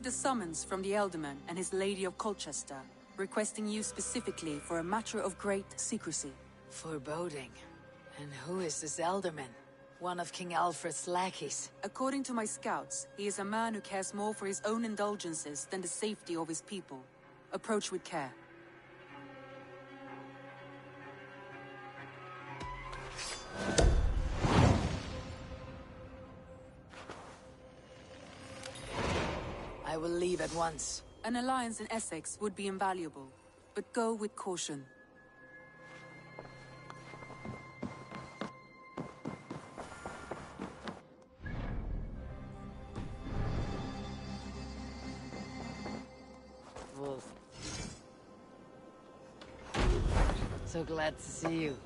The summons from the Elderman and his Lady of Colchester, requesting you specifically for a matter of great secrecy. Foreboding. And who is this Elderman? One of King Alfred's lackeys. According to my scouts, he is a man who cares more for his own indulgences than the safety of his people. Approach with care. I will leave at once. An alliance in Essex would be invaluable, but go with caution. Wolf. So glad to see you.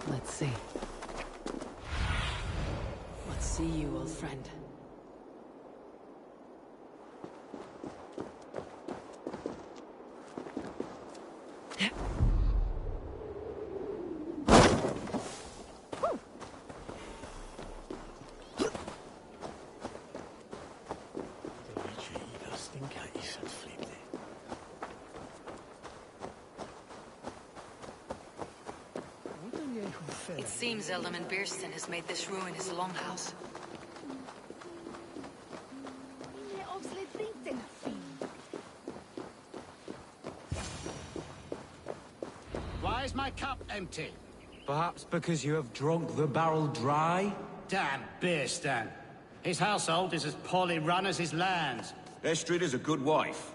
Let's see. Let's see you, old friend. It seems Elderman Beerston has made this ruin his longhouse. Why is my cup empty? Perhaps because you have drunk the barrel dry? Damn Beerston. His household is as poorly run as his lands. Estrid is a good wife.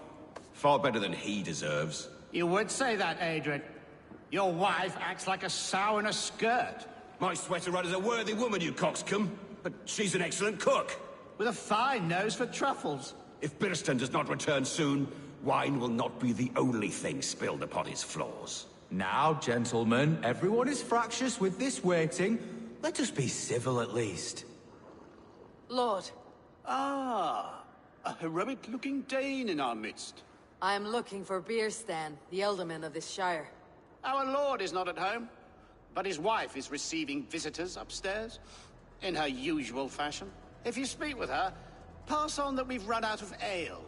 Far better than he deserves. You would say that, Adrian. Your wife acts like a sow in a skirt. My sweater run is a worthy woman, you coxcomb. But she's an excellent cook. With a fine nose for truffles. If Birston does not return soon, wine will not be the only thing spilled upon his floors. Now, gentlemen, everyone is fractious with this waiting. Let us be civil at least. Lord. Ah, a heroic-looking Dane in our midst. I am looking for Beerstan, the Elderman of this shire. Our lord is not at home, but his wife is receiving visitors upstairs, in her usual fashion. If you speak with her, pass on that we've run out of ale.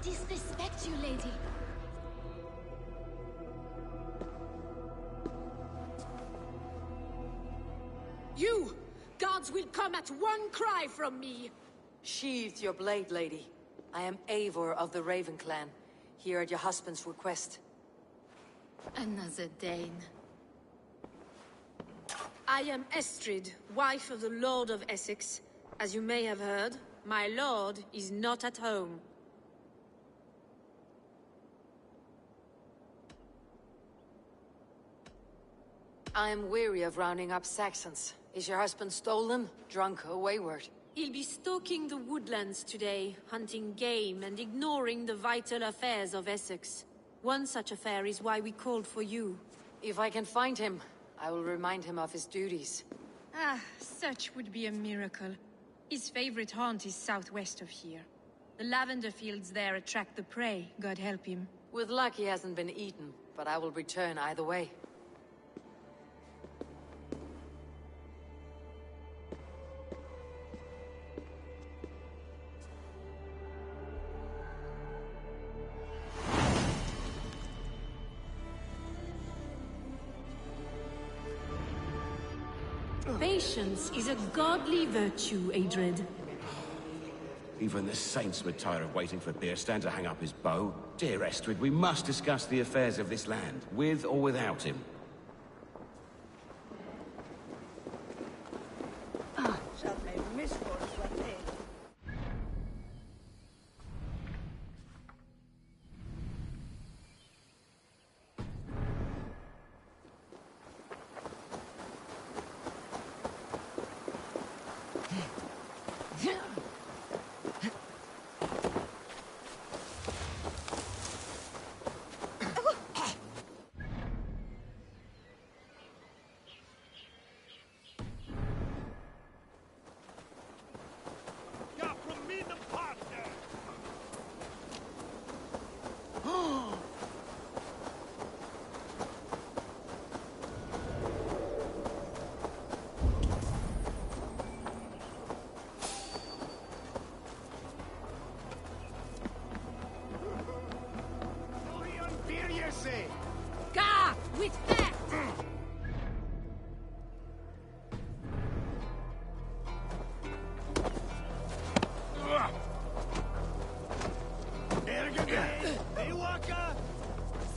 Disrespect you, lady. You! Gods will come at one cry from me! Sheathe your blade, lady. I am Eivor of the Raven Clan. here at your husband's request. Another Dane. I am Estrid, wife of the Lord of Essexe. As you may have heard, my lord is not at home. I am weary of rounding up Saxons. Is your husband stolen, drunk, or wayward? He'll be stalking the woodlands today, hunting game and ignoring the vital affairs of Essex. One such affair is why we called for you. If I can find him, I will remind him of his duties. Ah, such would be a miracle. His favorite haunt is southwest of here. The lavender fields there attract the prey, God help him. With luck, he hasn't been eaten, but I will return either way. Patience is a godly virtue, Adred. Even the saints would tire of waiting for Beerstan to hang up his bow. Dear Estrid, we must discuss the affairs of this land, with or without him. Gah! With that!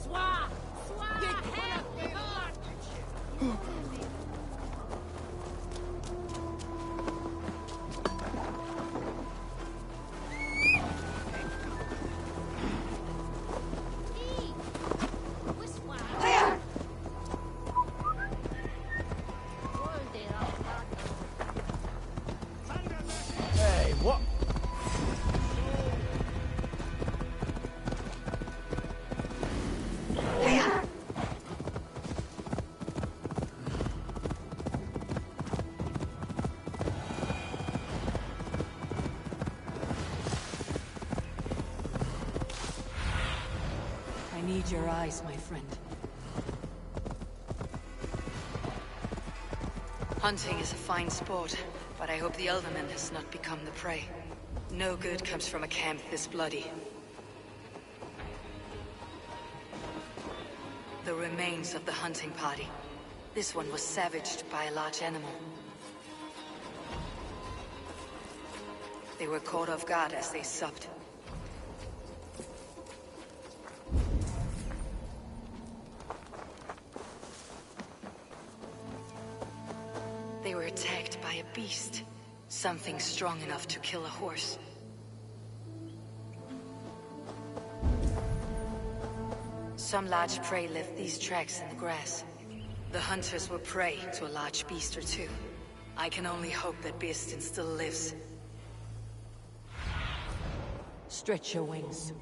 Swa! Hey, what? I need your eyes, my friend. Hunting is a fine sport, but I hope the Elderman has not become the prey. No good comes from a camp this bloody. The remains of the hunting party. This one was savaged by a large animal. They were caught off guard as they supped. They were attacked by a beast. Something strong enough to kill a horse. Some large prey left these tracks in the grass. The hunters were prey to a large beast or two. I can only hope that Beerstan still lives. Stretch your wings.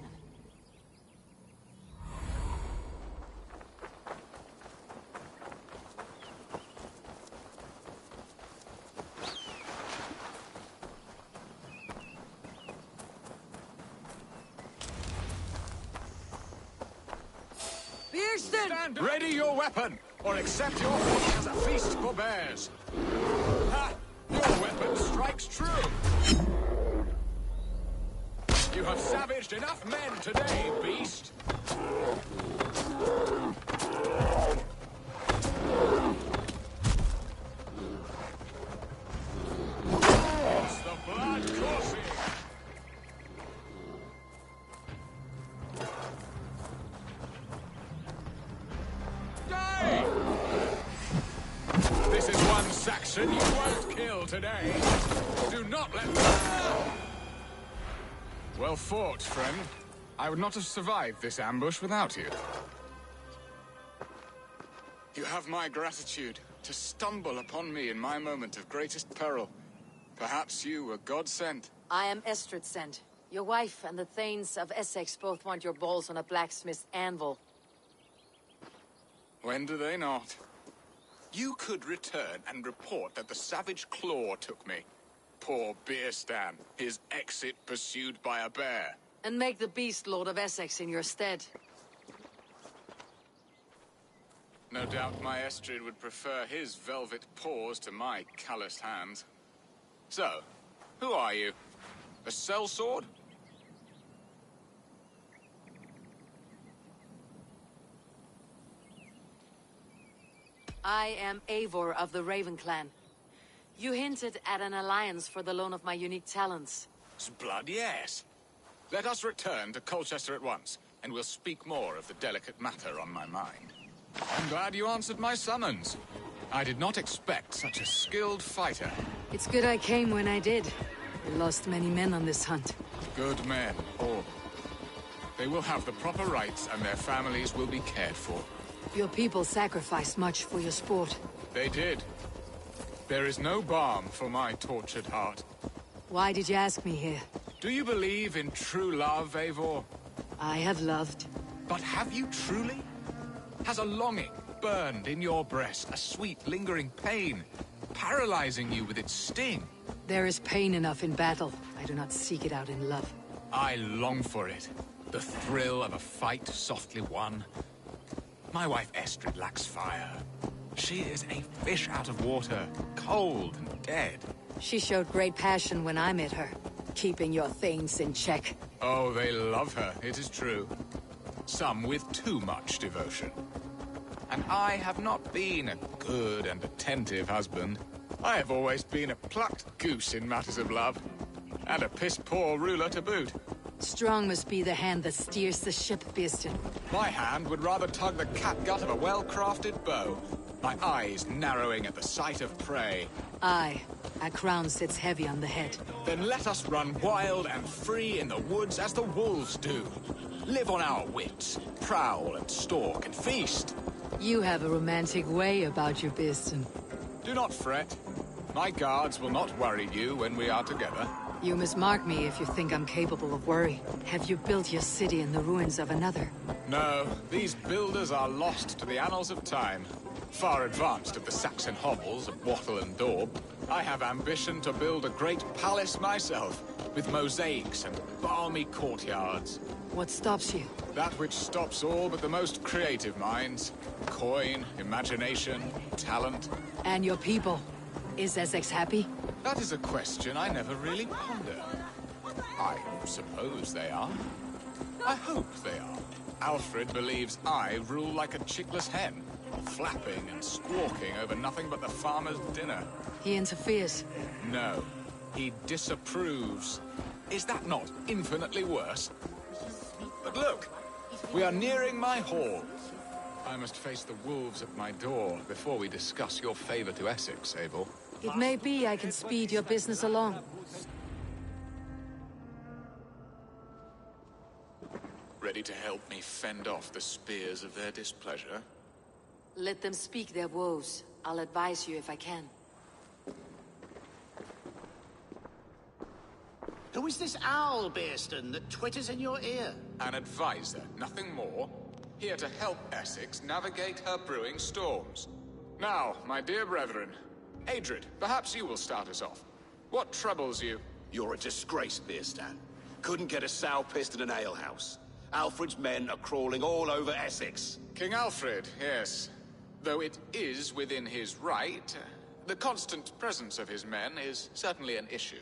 Stand ready your weapon, or accept your fate as a feast for bears. Ha! Your weapon strikes true. You have savaged enough men today, beast. It's the blood coursing. person you won't kill today. Do not let me... Well fought, friend. I would not have survived this ambush without you. You have my gratitude to stumble upon me in my moment of greatest peril. Perhaps you were God-sent. I am Estrid sent. Your wife and the Thanes of Essex both want your balls on a blacksmith's anvil. When do they not? You could return and report that the savage Claw took me. Poor Beerstan, his exit pursued by a bear. And make the beast Lord of Essex in your stead. No doubt my Estrid would prefer his velvet paws to my calloused hands. So, who are you? A sellsword? I am Eivor of the Raven Clan. You hinted at an alliance for the loan of my unique talents. Blood, yes. Let us return to Colchester at once, and we'll speak more of the delicate matter on my mind. I'm glad you answered my summons. I did not expect such a skilled fighter. It's good I came when I did. We lost many men on this hunt. Good men, all. They will have the proper rights, and their families will be cared for. Your people sacrificed much for your sport. They did. There is no balm for my tortured heart. Why did you ask me here? Do you believe in true love, Eivor? I have loved. But have you truly? Has a longing burned in your breast, a sweet, lingering pain, paralyzing you with its sting? There is pain enough in battle. I do not seek it out in love. I long for it. The thrill of a fight softly won. My wife Estrid lacks fire. She is a fish out of water, cold and dead. She showed great passion when I met her, keeping your Thanes in check. Oh, they love her, it is true. Some with too much devotion. And I have not been a good and attentive husband. I have always been a plucked goose in matters of love. And a piss-poor ruler to boot. Strong must be the hand that steers the ship, Beerstan. My hand would rather tug the catgut of a well-crafted bow. My eyes narrowing at the sight of prey. Aye, a crown sits heavy on the head. Then let us run wild and free in the woods as the wolves do. Live on our wits, prowl and stalk and feast. You have a romantic way about you, Beerstan. Do not fret. My guards will not worry you when we are together. You must mark me if you think I'm capable of worry. Have you built your city in the ruins of another? No, these builders are lost to the annals of time. Far advanced of the Saxon hovels of Wattle and Daub, I have ambition to build a great palace myself, with mosaics and balmy courtyards. What stops you? That which stops all but the most creative minds. Coin, imagination, talent. And your people? Is Essex happy? That is a question I never really ponder. I suppose they are. I hope they are. Alfred believes I rule like a chickless hen, flapping and squawking over nothing but the farmer's dinner. He interferes. No, he disapproves. Is that not infinitely worse? But look, we are nearing my hall. I must face the wolves at my door before we discuss your favor to Essex, Abel. It may be I can speed your business along. Ready to help me fend off the spears of their displeasure? Let them speak their woes. I'll advise you if I can. Who is this owl, Beerstan, that twitters in your ear? An advisor, nothing more. Here to help Essex navigate her brewing storms. Now, my dear brethren, Adrid, perhaps you will start us off. What troubles you? You're a disgrace, Beerstan. Couldn't get a sow pissed in an alehouse. Alfred's men are crawling all over Essex. King Alfred, yes. Though it is within his right, the constant presence of his men is certainly an issue.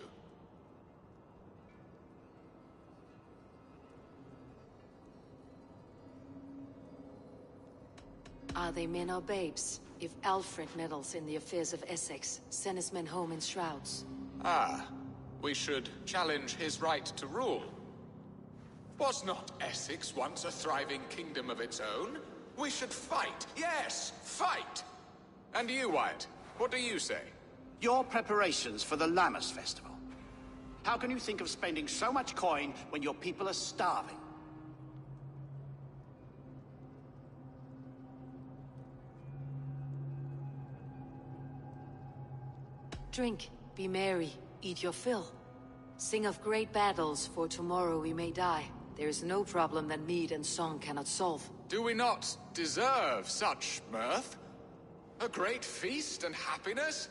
Are they men or babes? If Alfred meddles in the affairs of Essex, send his men home in shrouds. Ah, we should challenge his right to rule. Was not Essex once a thriving kingdom of its own? We should fight, yes, fight! And you, Wyatt, what do you say? Your preparations for the Lammas Festival. How can you think of spending so much coin when your people are starving? Drink, be merry, eat your fill. Sing of great battles, for tomorrow we may die. There is no problem that mead and song cannot solve. Do we not deserve such mirth? A great feast and happiness?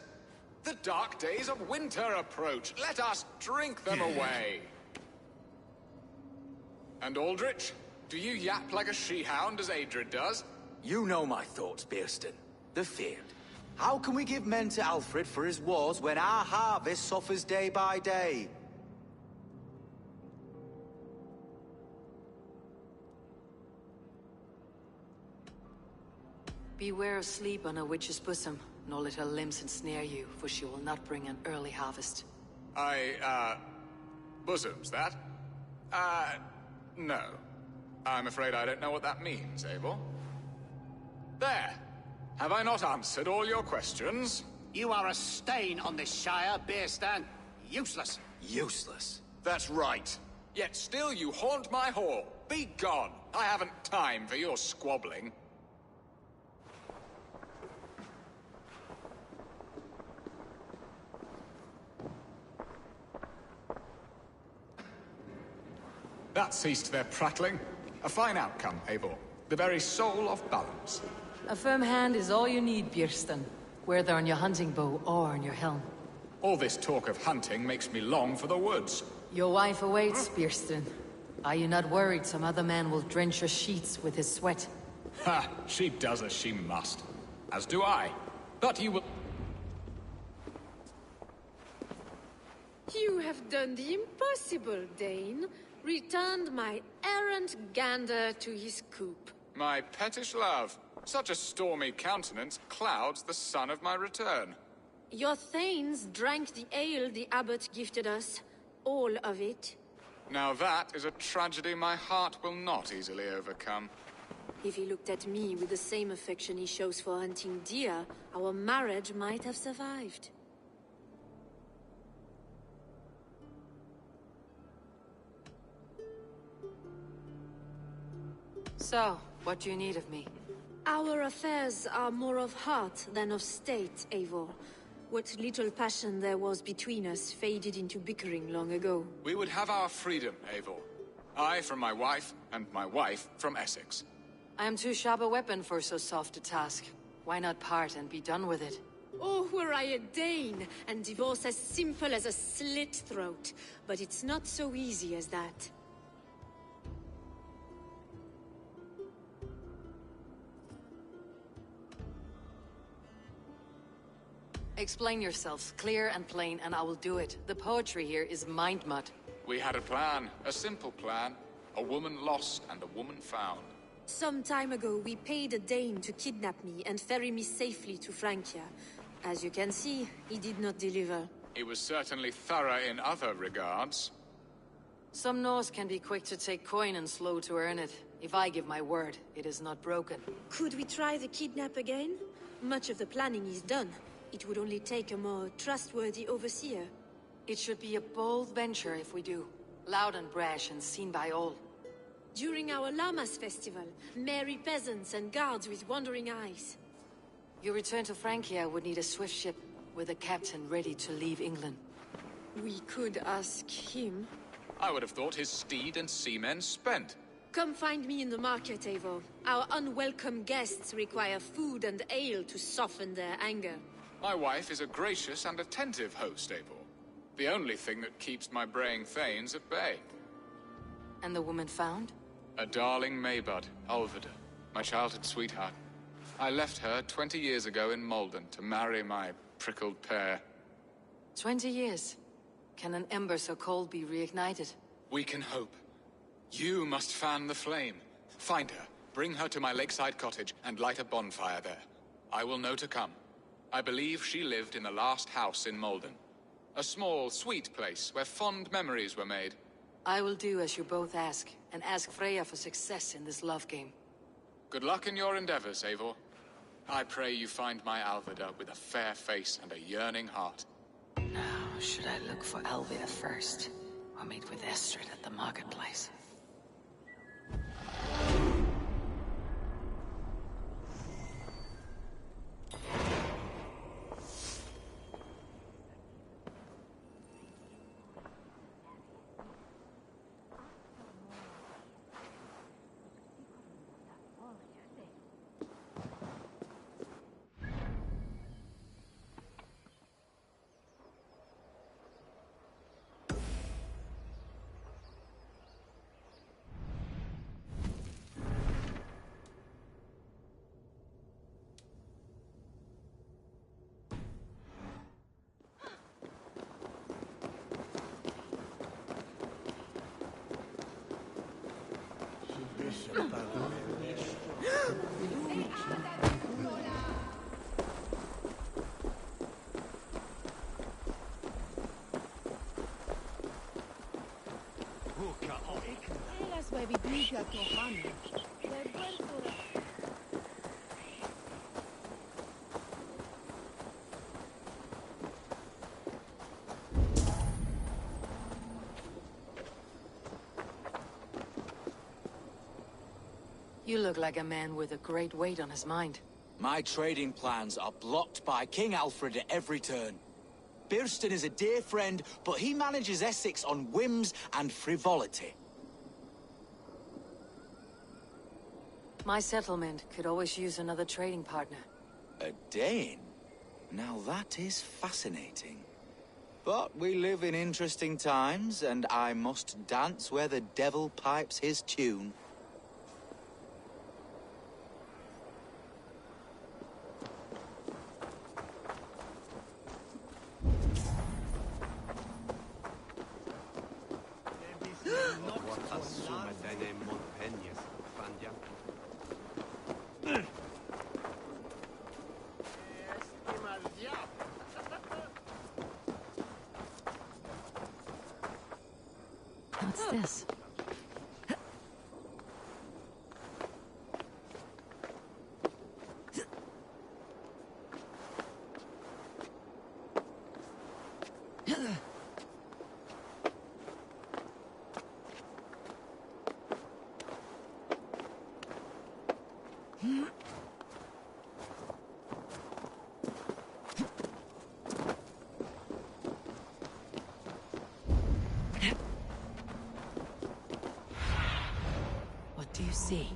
The dark days of winter approach. Let us drink them away. And Aldrich, do you yap like a she-hound as Adrid does? You know my thoughts, Bearston. The field. How can we give men to Alfred for his wars when our harvest suffers day by day? Beware of sleep on a witch's bosom, nor let her limbs ensnare you, for she will not bring an early harvest. Bosoms, that? No. I'm afraid I don't know what that means, Eivor. There! Have I not answered all your questions? You are a stain on this Shire, Bearstan. Useless. Useless. That's right. Yet still you haunt my hall. Be gone! I haven't time for your squabbling. That ceased their prattling. A fine outcome, Eivor. The very soul of balance. A firm hand is all you need, Bearston. Whether on your hunting bow or on your helm. All this talk of hunting makes me long for the woods. Your wife awaits, Bearston. Are you not worried some other man will drench your sheets with his sweat? Ha! She does as she must. As do I. But you will... You have done the impossible, Dane. Returned my errant gander to his coop. My pettish love. Such a stormy countenance clouds the sun of my return. Your thanes drank the ale the abbot gifted us. All of it. Now that is a tragedy my heart will not easily overcome. If he looked at me with the same affection he shows for hunting deer, our marriage might have survived. So, what do you need of me? Our affairs are more of heart than of state, Eivor. What little passion there was between us faded into bickering long ago. We would have our freedom, Eivor. I from my wife, and my wife from Essex. I am too sharp a weapon for so soft a task. Why not part and be done with it? Oh, were I a Dane, and divorce as simple as a slit throat. But it's not so easy as that. Explain yourselves, clear and plain, and I will do it. The poetry here is mind mud. We had a plan, a simple plan. A woman lost and a woman found. Some time ago, we paid a Dane to kidnap me and ferry me safely to Francia. As you can see, he did not deliver. He was certainly thorough in other regards. Some Norse can be quick to take coin and slow to earn it. If I give my word, it is not broken. Could we try the kidnap again? Much of the planning is done. It would only take a more trustworthy overseer. It should be a bold venture if we do. Loud and brash and seen by all. During our Lammas festival, merry peasants and guards with wandering eyes. Your return to Francia would need a swift ship, with a captain ready to leave England. We could ask him. I would have thought his steed and seamen spent. Come find me in the market, Eivor. Our unwelcome guests require food and ale to soften their anger. My wife is a gracious and attentive host, Eivor. The only thing that keeps my braying thanes at bay. And the woman found? A darling Maybud, Ulvida, my childhood sweetheart. I left her 20 years ago in Malden to marry my prickled pear. 20 years? Can an ember so cold be reignited? We can hope. You must fan the flame. Find her, bring her to my lakeside cottage, and light a bonfire there. I will know to come. I believe she lived in the last house in Malden. A small, sweet place where fond memories were made. I will do as you both ask, and ask Freya for success in this love game. Good luck in your endeavors, Eivor. I pray you find my Alvida with a fair face and a yearning heart. Now, should I look for Alvida first, or meet with Estrid at the marketplace? You look like a man with a great weight on his mind. My trading plans are blocked by King Alfred at every turn. Birston is a dear friend, but he manages Essex on whims and frivolity. My settlement could always use another trading partner. A Dane? Now that is fascinating. But we live in interesting times, and I must dance where the devil pipes his tune. What's this? What do you see?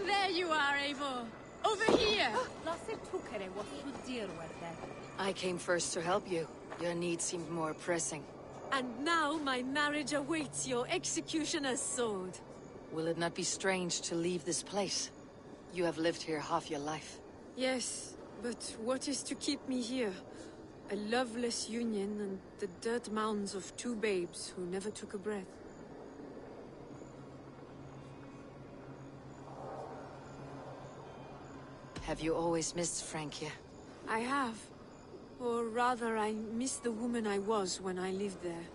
There you are, Eivor! Over here! I came first to help you. Your needs seemed more pressing. And now my marriage awaits your executioner's sword. Will it not be strange to leave this place? You have lived here half your life. Yes, but what is to keep me here? A loveless union and the dirt mounds of two babes who never took a breath. Have you always missed Frankia? I have. Or rather, I miss the woman I was when I lived there.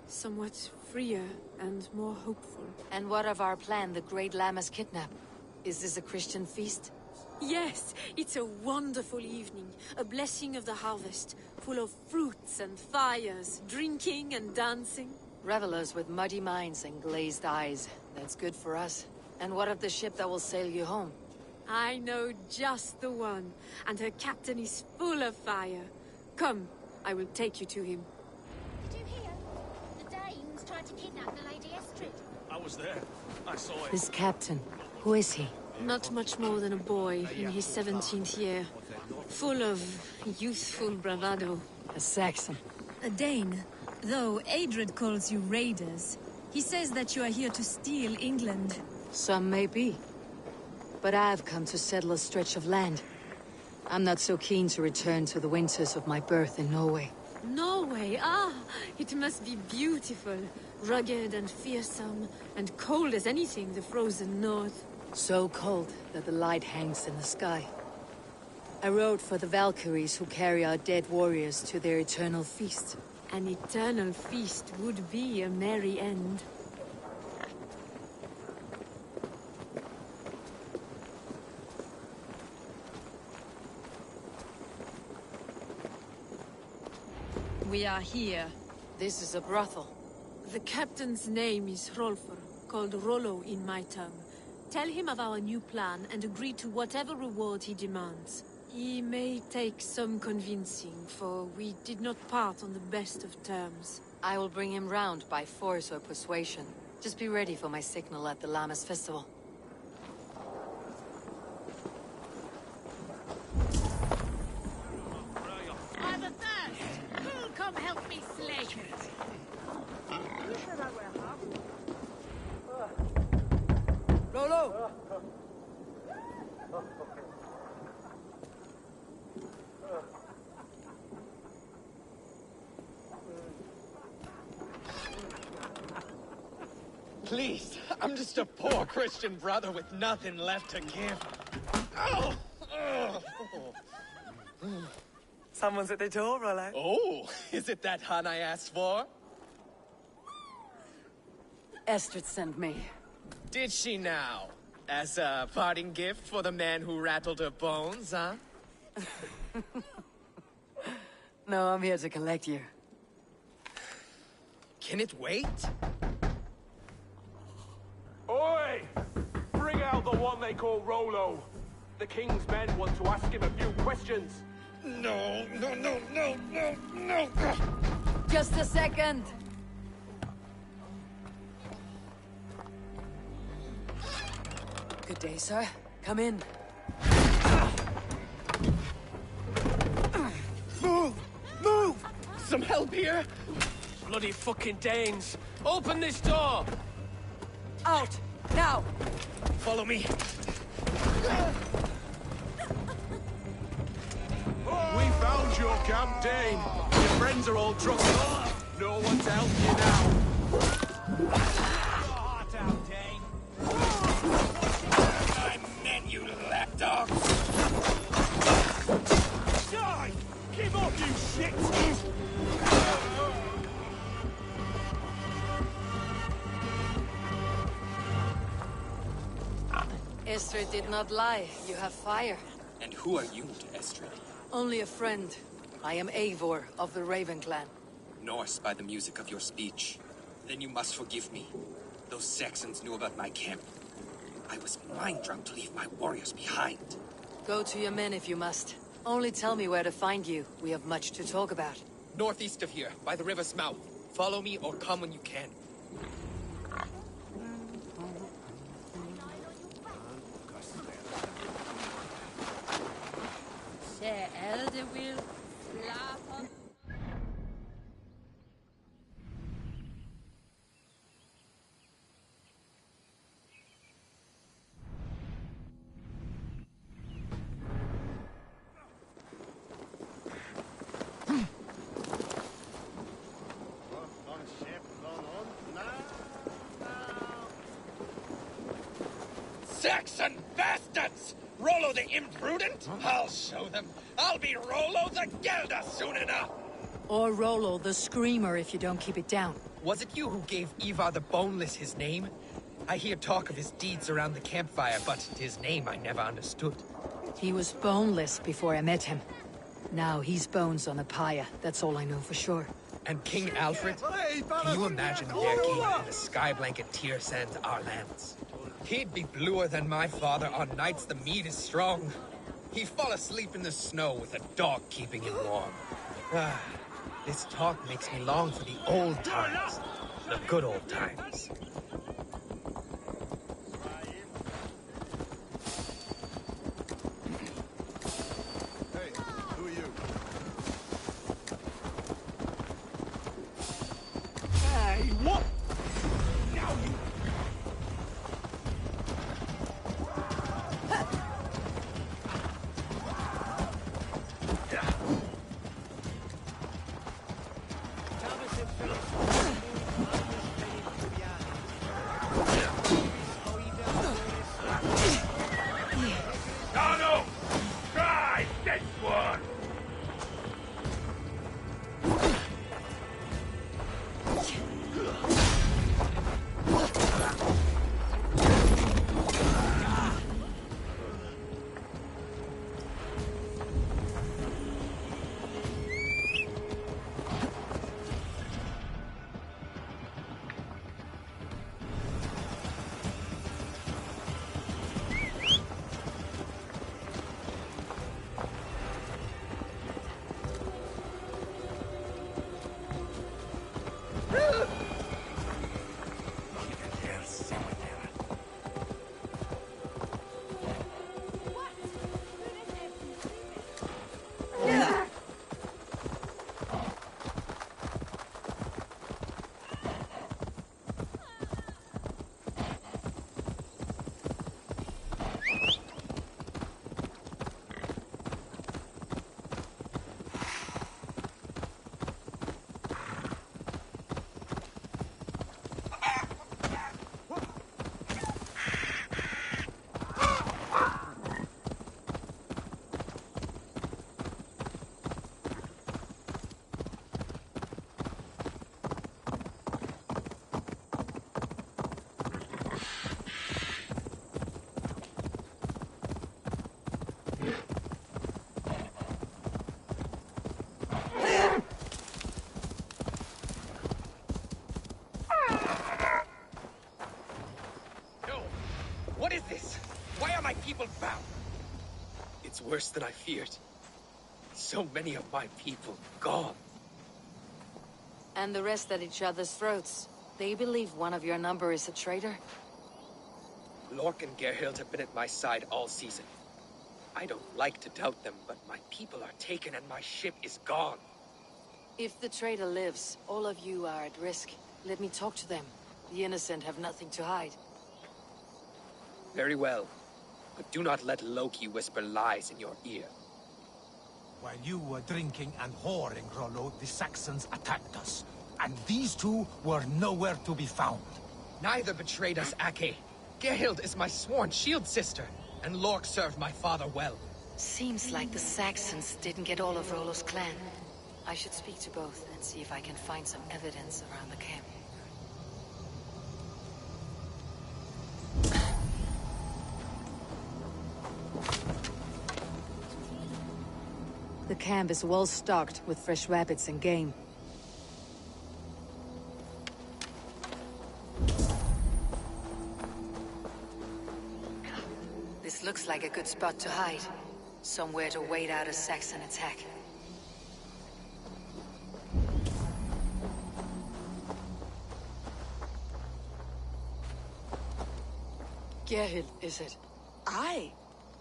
Somewhat freer and more hopeful. And what of our plan, the Great Lammas kidnap? Is this a Christian feast? Yes, it's a wonderful evening. A blessing of the harvest, full of fruits and fires, drinking and dancing. Revelers with muddy minds and glazed eyes. That's good for us. And what of the ship that will sail you home? I know just the one, and her captain is full of fire. Come, I will take you to him. Did you hear? The Danes tried trying to kidnap the Lady Estrid? I was there. I saw it. This captain, who is he? Not much more than a boy in his 17th year. Full of youthful bravado. A Saxon. A Dane. Though Adred calls you raiders, he says that you are here to steal England. Some may be. But I've come to settle a stretch of land. I'm not so keen to return to the winters of my birth in Norway. Norway, ah! It must be beautiful. Rugged and fearsome, and cold as anything the frozen north. So cold that the light hangs in the sky. I rode for the Valkyries who carry our dead warriors to their eternal feast. An eternal feast would be a merry end. We are here. This is a brothel. The captain's name is Rolfr, called Rollo in my tongue. Tell him of our new plan and agree to whatever reward he demands. He may take some convincing, for we did not part on the best of terms. I will bring him round by force or persuasion. Just be ready for my signal at the Lammas festival. I'm athirst! Who'll come help me slay it? Rollo! Please, I'm just a poor Christian brother with nothing left to give. Oh! Someone's at the door, Rollo. Oh, is it that hun I asked for? Estrid sent me. Did she now? As a parting gift for the man who rattled her bones, huh? No, I'm here to collect you. Can it wait? Oi! Bring out the one they call Rollo. The king's men want to ask him a few questions. No. Just a second. Good day, sir. Come in. Move! Some help here? Bloody fucking Danes! Open this door! Out! Now! Follow me. We found your camp, Dane. Your friends are all drunk. No one to help you now. Your heart out, Dane. I meant you lapdogs. Die! Give up, you shit! Estrid did not lie. You have fire. And who are you to Estrid? Only a friend. I am Eivor of the Raven clan. Norse by the music of your speech. Then you must forgive me. Those Saxons knew about my camp. I was mind-drunk to leave my warriors behind. Go to your men if you must. Only tell me where to find you. We have much to talk about. Northeast of here, by the river's mouth. Follow me or come when you can. Elde will laugh on. Saxon bastards! Rollo the imprudent? I'll show them. I'll be Rollo the Gelder soon enough! Or Rollo the Screamer if you don't keep it down. Was it you who gave Ivar the Boneless his name? I hear talk of his deeds around the campfire, but his name I never understood. He was boneless before I met him. Now he's bones on a pyre, that's all I know for sure. And King Alfred? Can you imagine their king had a sky blanket tear sand our lands? He'd be bluer than my father on nights the meat is strong. He'd fall asleep in the snow with a dog keeping him warm. Ah, this talk makes me long for the old times. The good old times. Hey, who are you? Hey, what? Now you... Donald! Try this one! What is this? Why are my people bound? It's worse than I feared. So many of my people gone. And the rest at each other's throats. They believe one of your number is a traitor? Lork and Gerhild have been at my side all season. I don't like to doubt them, but my people are taken and my ship is gone. If the traitor lives, all of you are at risk. Let me talk to them. The innocent have nothing to hide. Very well. But do not let Loki whisper lies in your ear. While you were drinking and whoring, Rollo, the Saxons attacked us. And these two were nowhere to be found. Neither betrayed us, Ake. Gerhild is my sworn shield sister, and Lork served my father well. Seems like the Saxons didn't get all of Rollo's clan. I should speak to both and see if I can find some evidence around the camp. The camp is well stocked with fresh rabbits and game. This looks like a good spot to hide. Somewhere to wait out a Saxon attack. Gerhild, is it? Aye.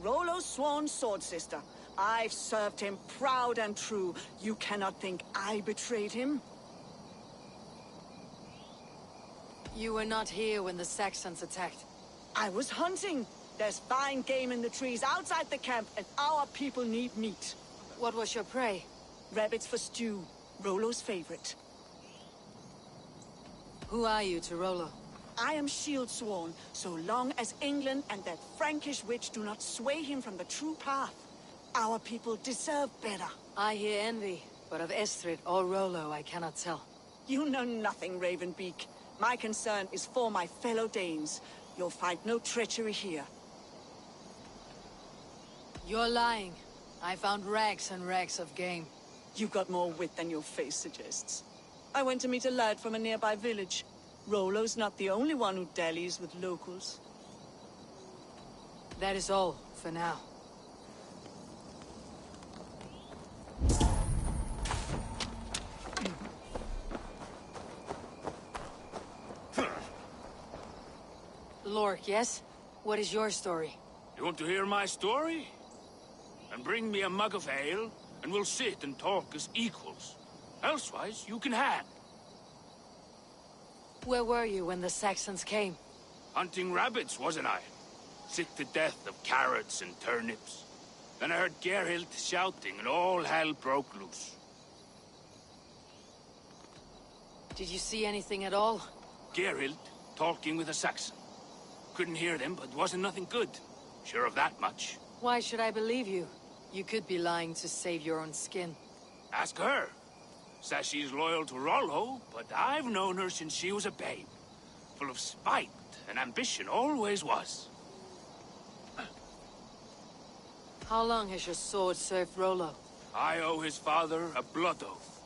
Rollo's sworn sword sister. I've served him proud and true. You cannot think I betrayed him? You were not here when the Saxons attacked. I was hunting. There's fine game in the trees outside the camp, and our people need meat. What was your prey? Rabbits for stew. Rollo's favorite. Who are you to Rollo? I am shield sworn, so long as England and that Frankish witch do not sway him from the true path. Our people deserve better. I hear envy, but of Estrid or Rollo I cannot tell. You know nothing, Ravenbeak. My concern is for my fellow Danes. You'll find no treachery here. You're lying. I found rags and rags of game. You've got more wit than your face suggests. I went to meet a lad from a nearby village. Rollo's not the only one who dallies with locals. That is all, for now. Lork, yes? What is your story? You want to hear my story? And bring me a mug of ale, and we'll sit and talk as equals. Elsewise, you can hang. Where were you when the Saxons came? Hunting rabbits, wasn't I? Sick to death of carrots and turnips. Then I heard Gerhild shouting, and all hell broke loose. Did you see anything at all? Gerhild talking with a Saxon. Couldn't hear them, but wasn't nothing good. Sure of that much. Why should I believe you? You could be lying to save your own skin. Ask her. Says she's loyal to Rollo, but I've known her since she was a babe. Full of spite and ambition, always was. How long has your sword served Rollo? I owe his father a blood oath.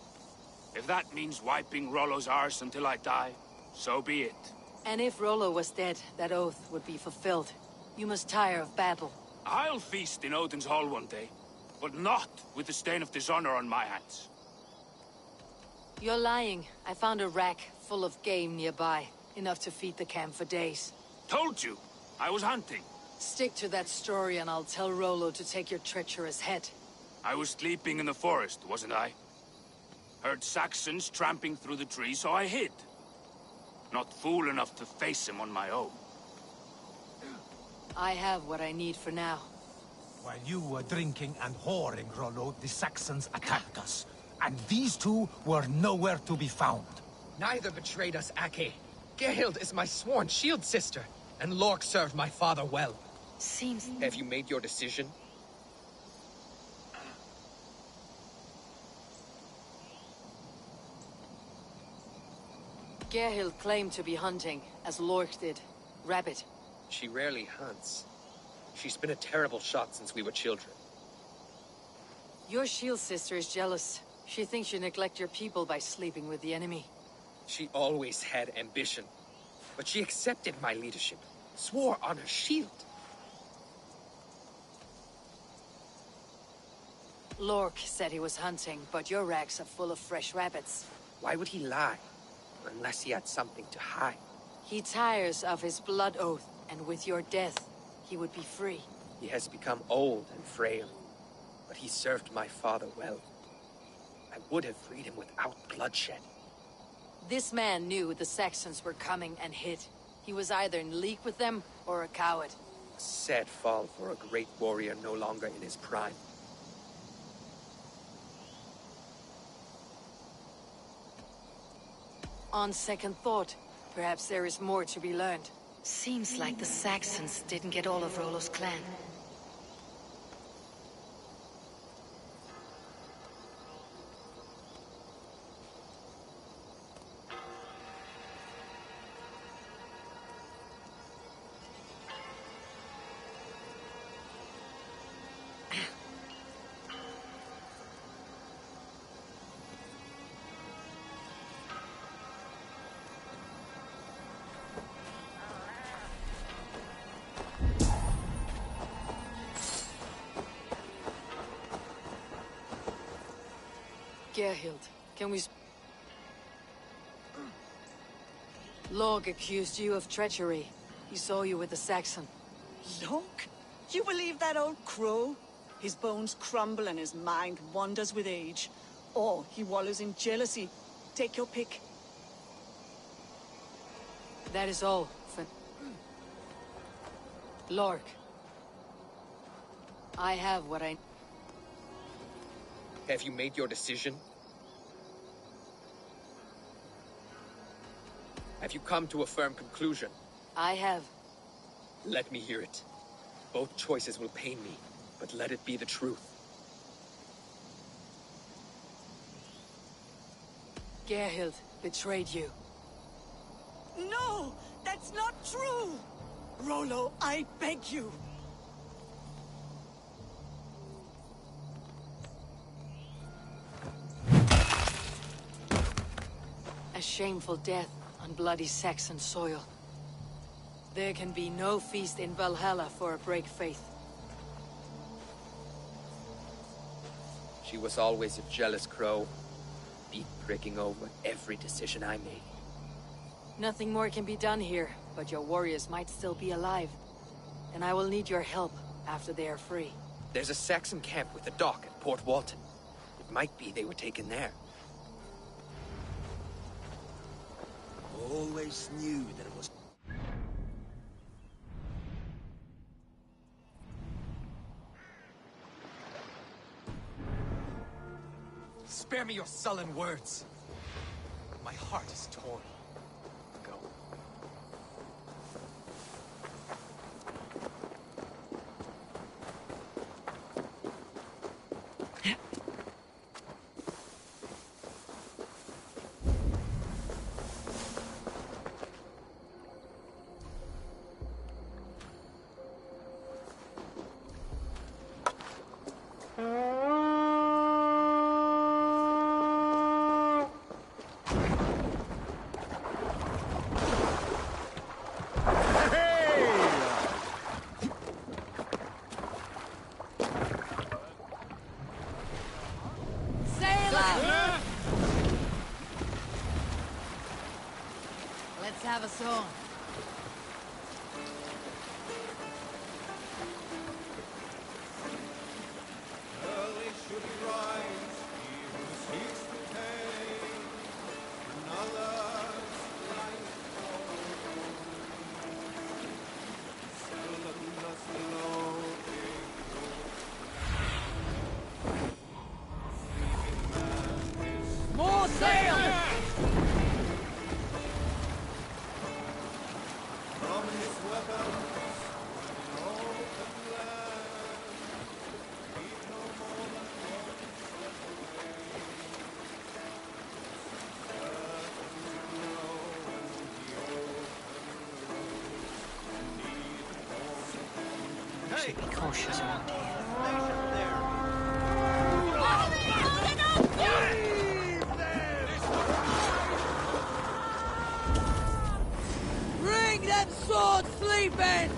If that means wiping Rollo's arse until I die, so be it. And if Rollo was dead, that oath would be fulfilled. You must tire of battle. I'll feast in Odin's hall one day, but not with the stain of dishonor on my hands. You're lying. I found a rack full of game nearby, enough to feed the camp for days. Told you, I was hunting. Stick to that story and I'll tell Rollo to take your treacherous head. I was sleeping in the forest, wasn't I? Heard Saxons tramping through the trees, so I hid. Not fool enough to face him on my own. I have what I need for now. While you were drinking and whoring, Rollo, the Saxons attacked us. And these two were nowhere to be found. Neither betrayed us, Ake. Gerhild is my sworn shield sister, and Lork served my father well. Seems... Have you made your decision? Gerhild claimed to be hunting, as Lork did. Rabbit. She rarely hunts. She's been a terrible shot since we were children. Your shield sister is jealous. She thinks you neglect your people by sleeping with the enemy. She always had ambition. But she accepted my leadership. Swore on her shield. Lork said he was hunting, but your racks are full of fresh rabbits. Why would he lie? Unless he had something to hide. He tires of his blood oath, and with your death, he would be free. He has become old and frail, but he served my father well. I would have freed him without bloodshed. This man knew the Saxons were coming and hid. He was either in league with them, or a coward. A sad fall for a great warrior no longer in his prime. On second thought, perhaps there is more to be learned. Seems like the Saxons didn't get all of Rollo's clan. Gerhild, can we... Lork accused you of treachery. He saw you with the Saxon. Lork? You believe that old crow? His bones crumble and his mind wanders with age. Or he wallows in jealousy. Take your pick. That is all, Lork. I have what I... Have you made your decision? Have you come to a firm conclusion? I have. Let me hear it. Both choices will pain me, but let it be the truth. Gerhild betrayed you. No! That's not true! Rollo, I beg you! A shameful death on bloody Saxon soil. There can be no feast in Valhalla for a break faith. She was always a jealous crow, deep pricking over every decision I made. Nothing more can be done here, but your warriors might still be alive. And I will need your help after they are free. There's a Saxon camp with a dock at Port Walton. It might be they were taken there. Always knew that it was... Spare me your sullen words. My heart is torn. Go. Let's have a song. Early should he rise, he who seeks to take another's life. Seldom does the loading More sail! from his weapons in open land. Keep no more than one step away. Certain to know the open road. We should be cautious around here. Bring them swords, sleeping!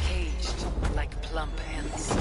Caged like plump hens.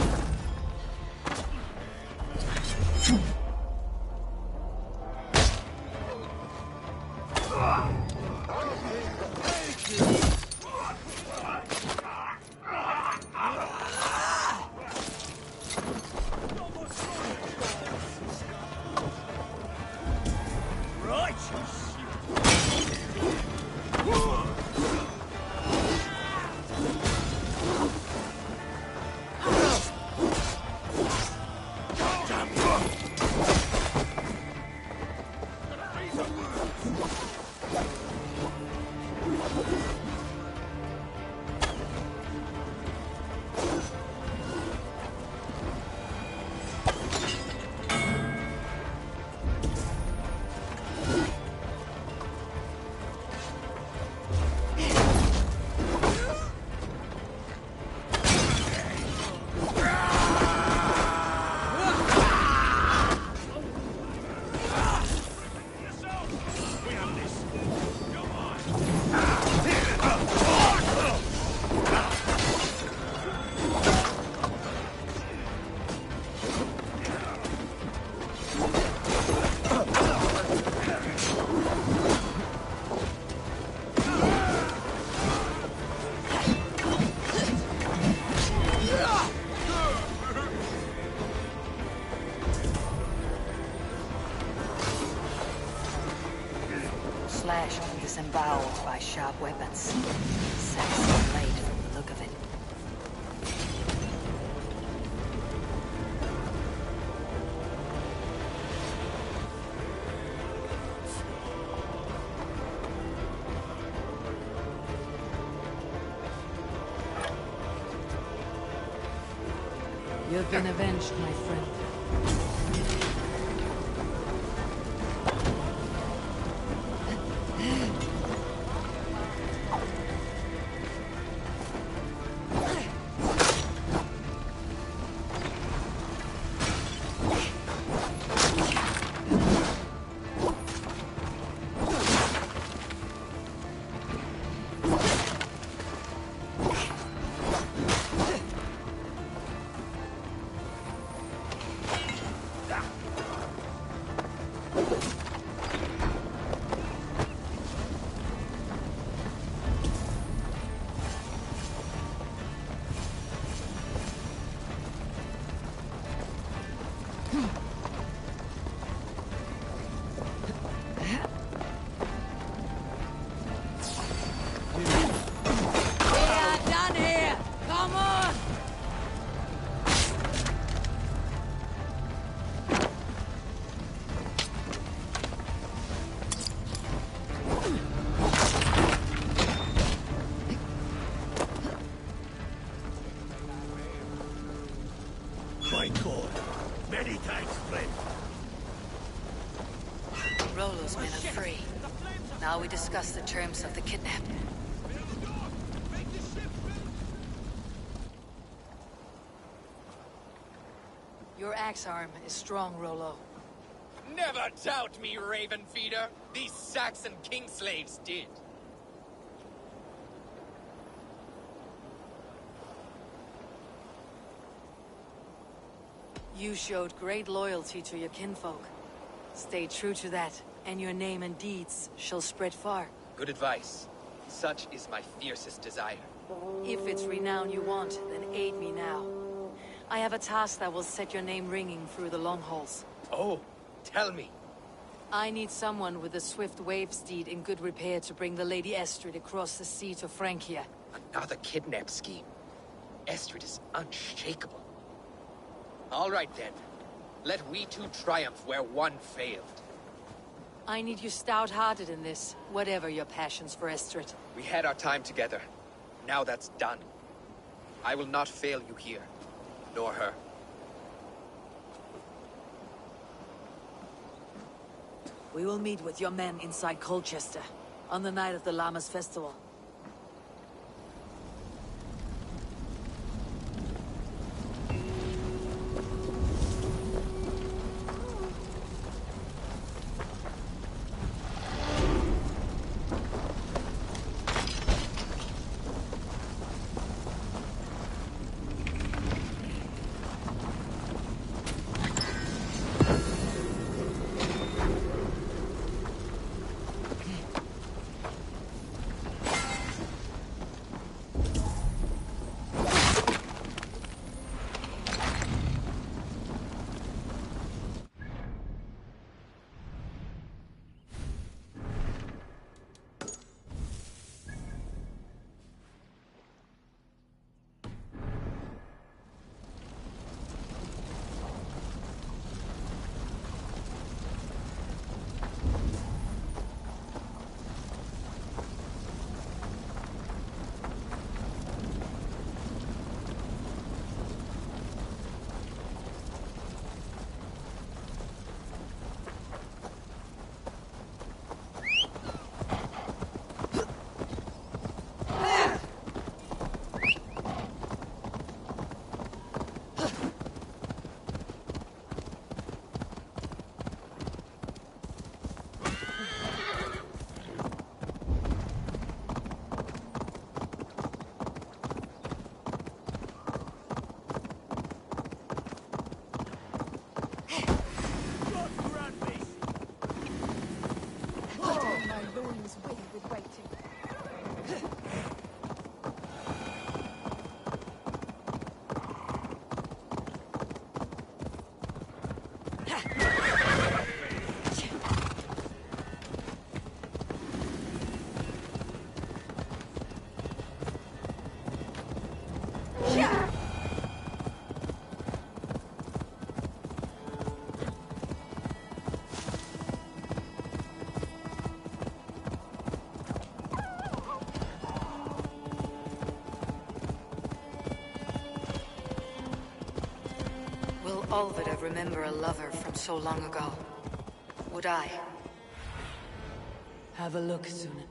Slashed and disemboweled by sharp weapons. Saxon blade from the look of it. You've been avenged, my friend. Rollo's men are free. Now we discuss the terms of the kidnap. Your axe arm is strong, Rollo. Never doubt me, Raven Feeder. These Saxon king slaves did. You showed great loyalty to your kinfolk. Stay true to that, and your name and deeds shall spread far. Good advice. Such is my fiercest desire. If it's renown you want, then aid me now. I have a task that will set your name ringing through the long halls. Oh, tell me. I need someone with a swift wave steed in good repair to bring the Lady Estrid across the sea to Francia. Another kidnap scheme. Estrid is unshakable. All right then. Let we two triumph where one failed. I need you stout-hearted in this, whatever your passions for Estrid. We had our time together. Now that's done. I will not fail you here. Nor her. We will meet with your men inside Colchester, on the night of the Llamas Festival. All that I remember a lover from so long ago. Would I? Have a look, Sunan.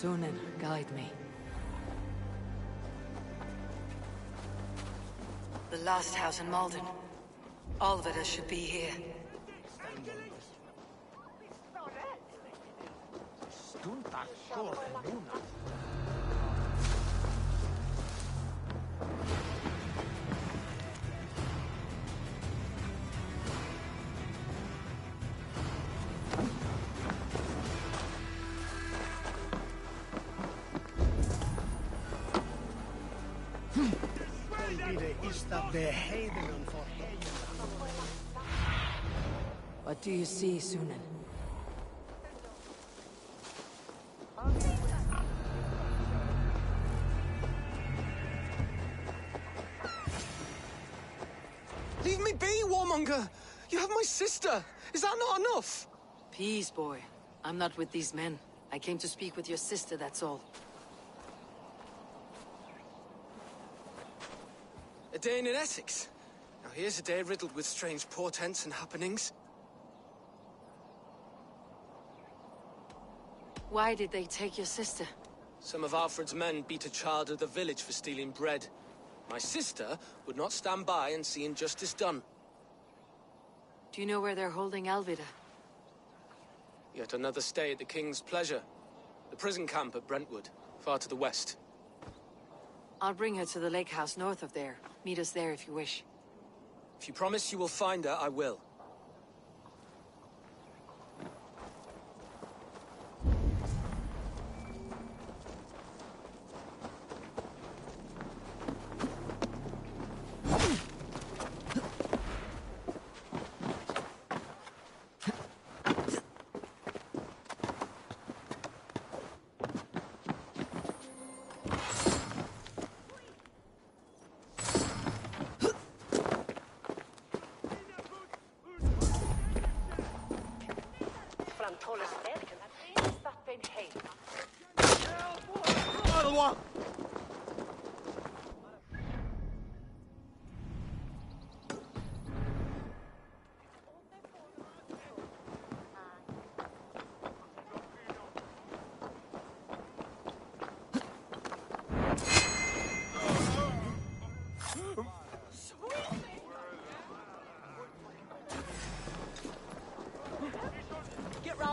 Sunan, guide me. The last house in Malden. All of it should be here. What do you see, Sunan? Leave me be, warmonger! You have my sister! Is that not enough? Peace, boy. I'm not with these men. I came to speak with your sister, that's all. A day in Essexe. Now here's a day riddled with strange portents and happenings. Why did they take your sister? Some of Alfred's men beat a child of the village for stealing bread. My sister would not stand by and see injustice done. Do you know where they're holding Alvida? Yet another stay at the King's pleasure. The prison camp at Brentwood, far to the west. I'll bring her to the lake house north of there. Meet us there if you wish. If you promise you will find her, I will.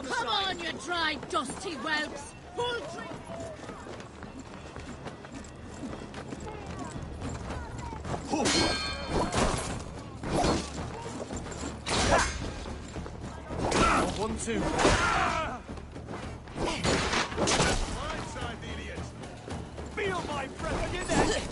Come on, you dry, dusty whelps! Pull through! One, two. Blindside the idiot. Feel my breath on your neck.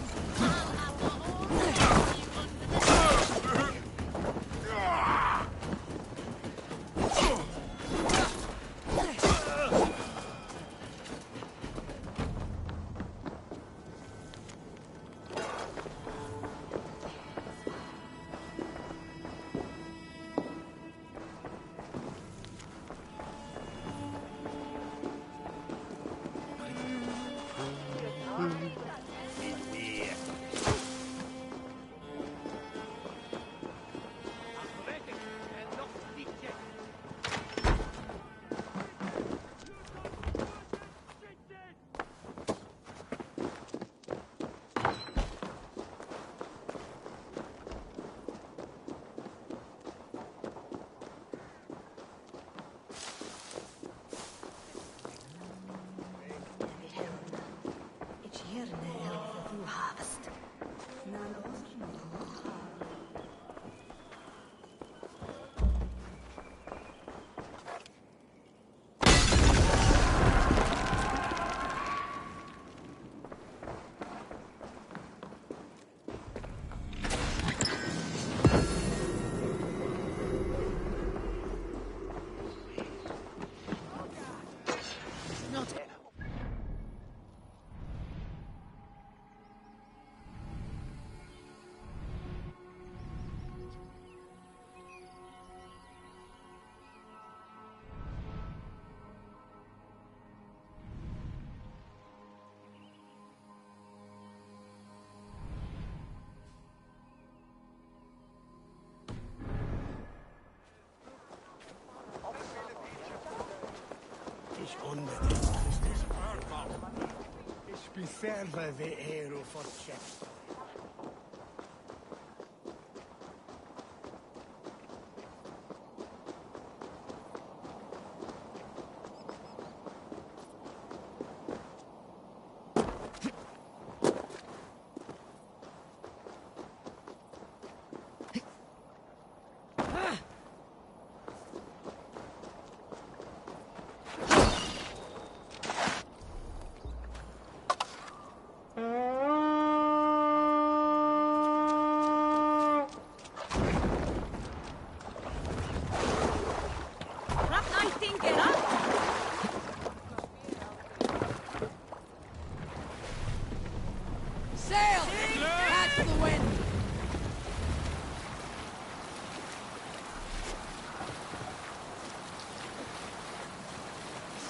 further the hero for Chester.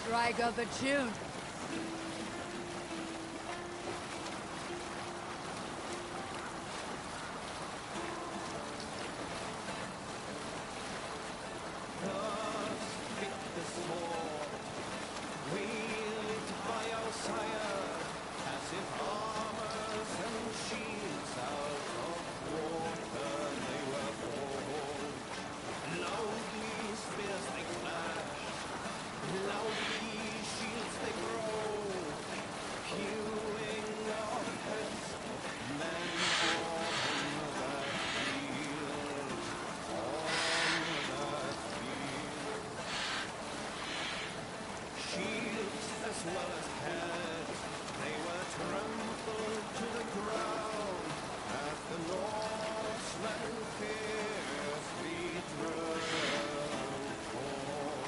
Strike up a tune.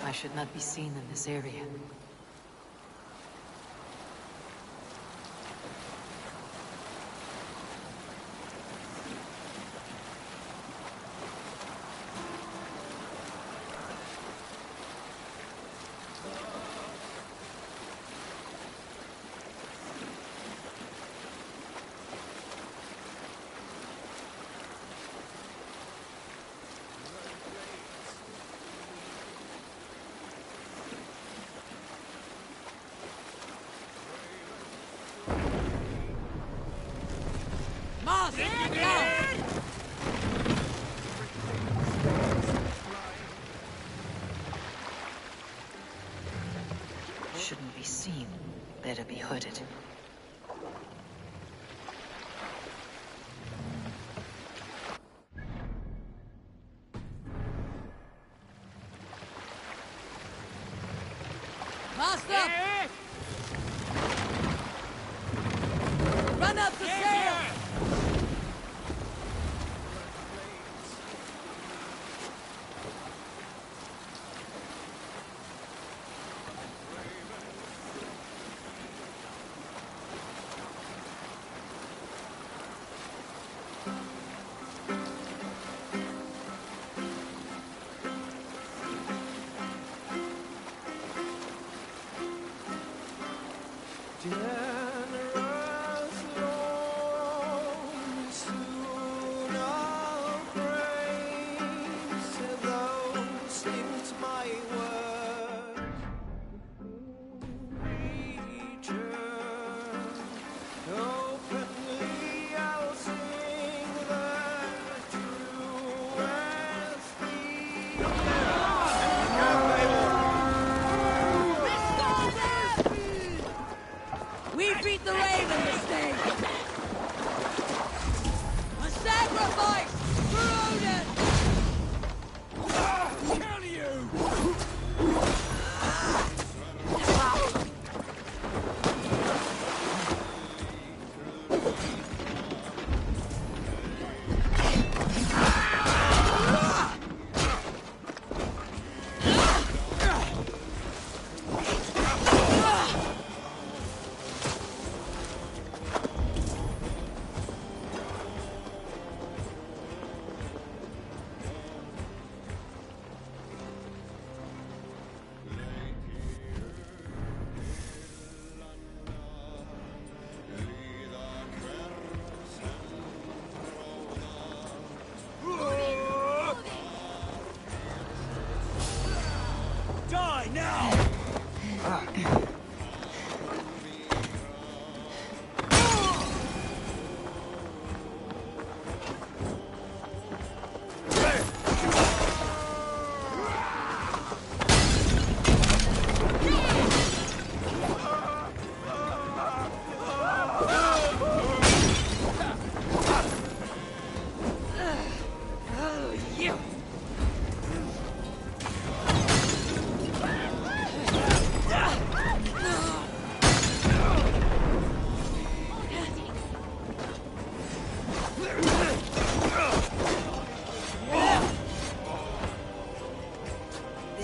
I should not be seen in this area. Shouldn't be seen. Better be hooded. Master! Run up the sail! We beat the Raven this day! A sacrifice for Odin! Kill you!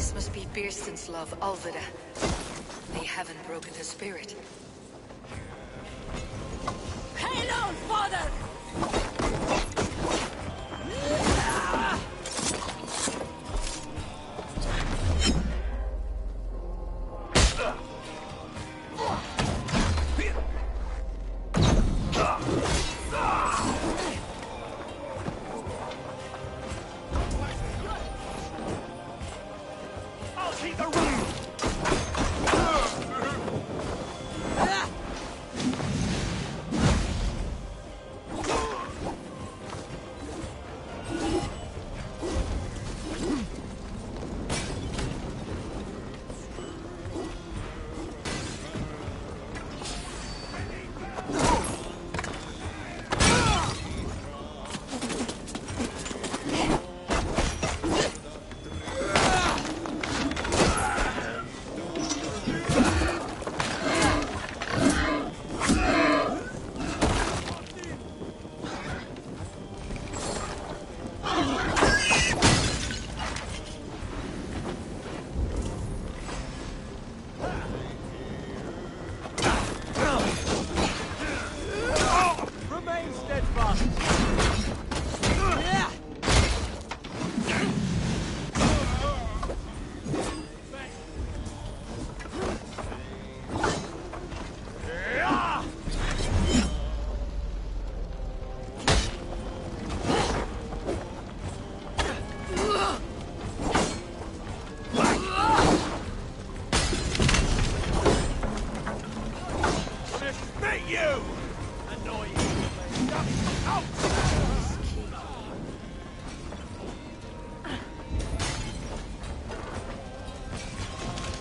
This must be Birsten's love, Alvida. They haven't broken her spirit. Hail, old father!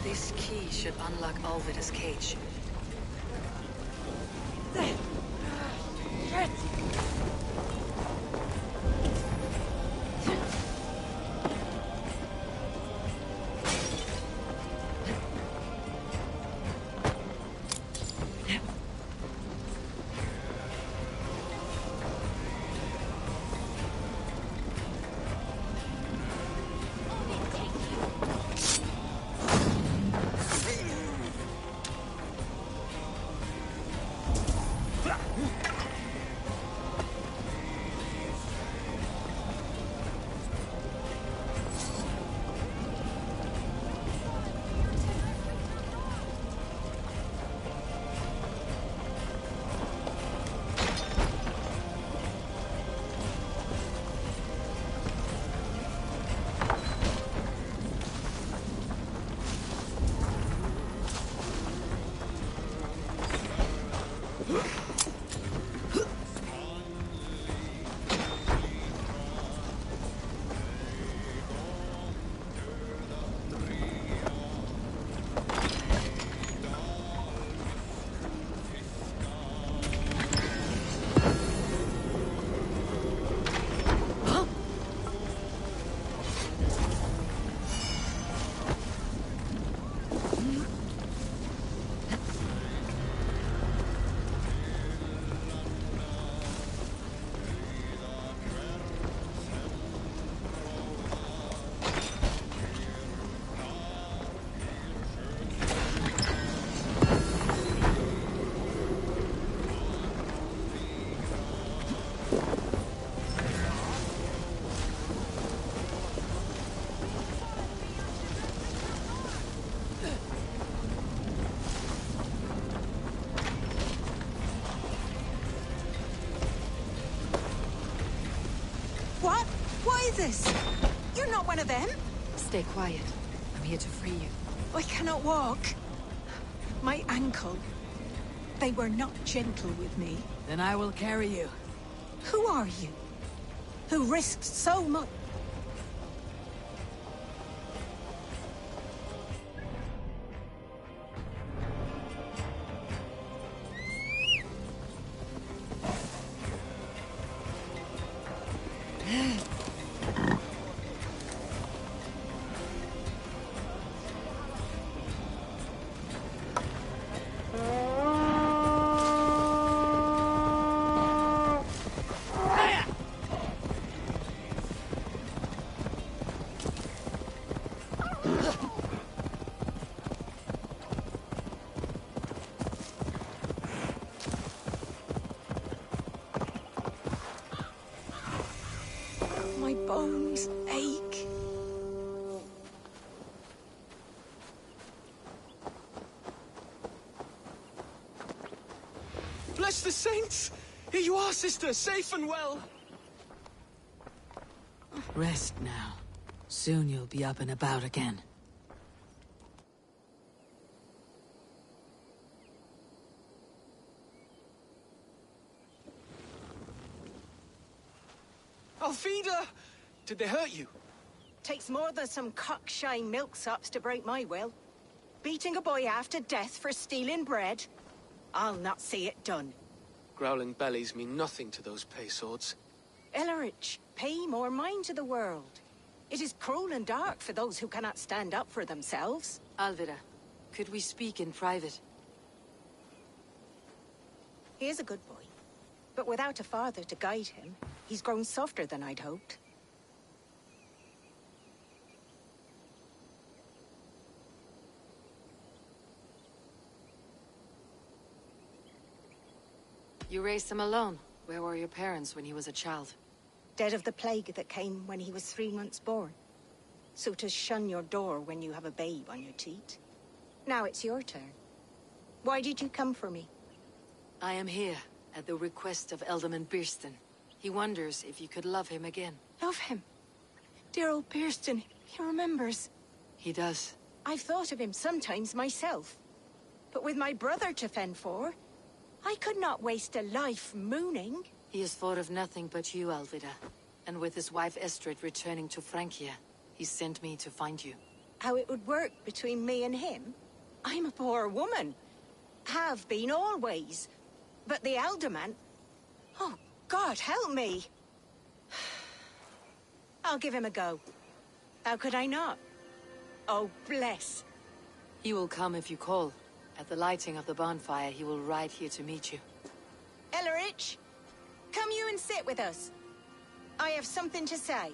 This key should unlock Alvida's cage. What? What is this? You're not one of them? Stay quiet. I'm here to free you. I cannot walk. My ankle. They were not gentle with me. Then I will carry you. Who are you? Who risked so much? My bones ache. Bless the saints! Here you are, sister, safe and well. Rest now. Soon you'll be up and about again. Alfida! Did they hurt you? Takes more than some cockshy milksops to break my will. Beating a boy half to death for stealing bread? I'll not see it done. Growling bellies mean nothing to those pay swords. Ellerich, pay more mind to the world. It is cruel and dark for those who cannot stand up for themselves. Alvida, could we speak in private? He is a good boy, but without a father to guide him, he's grown softer than I'd hoped. You raised him alone. Where were your parents when he was a child? Dead of the plague that came when he was 3 months born. So to shun your door when you have a babe on your teat. Now it's your turn. Why did you come for me? I am here at the request of Alderman Birston. He wonders if you could love him again. Love him? Dear old Birston, he remembers. He does. I've thought of him sometimes myself. But with my brother to fend for, I could not waste a life mooning. He has thought of nothing but you, Alvida. And with his wife Estrid returning to Francia, he sent me to find you. How it would work between me and him? I'm a poor woman. Have been always. But the alderman... Oh, God, help me! I'll give him a go. How could I not? Oh, bless. He will come if you call. At the lighting of the bonfire, he will ride here to meet you. Ellerich, come you and sit with us. I have something to say.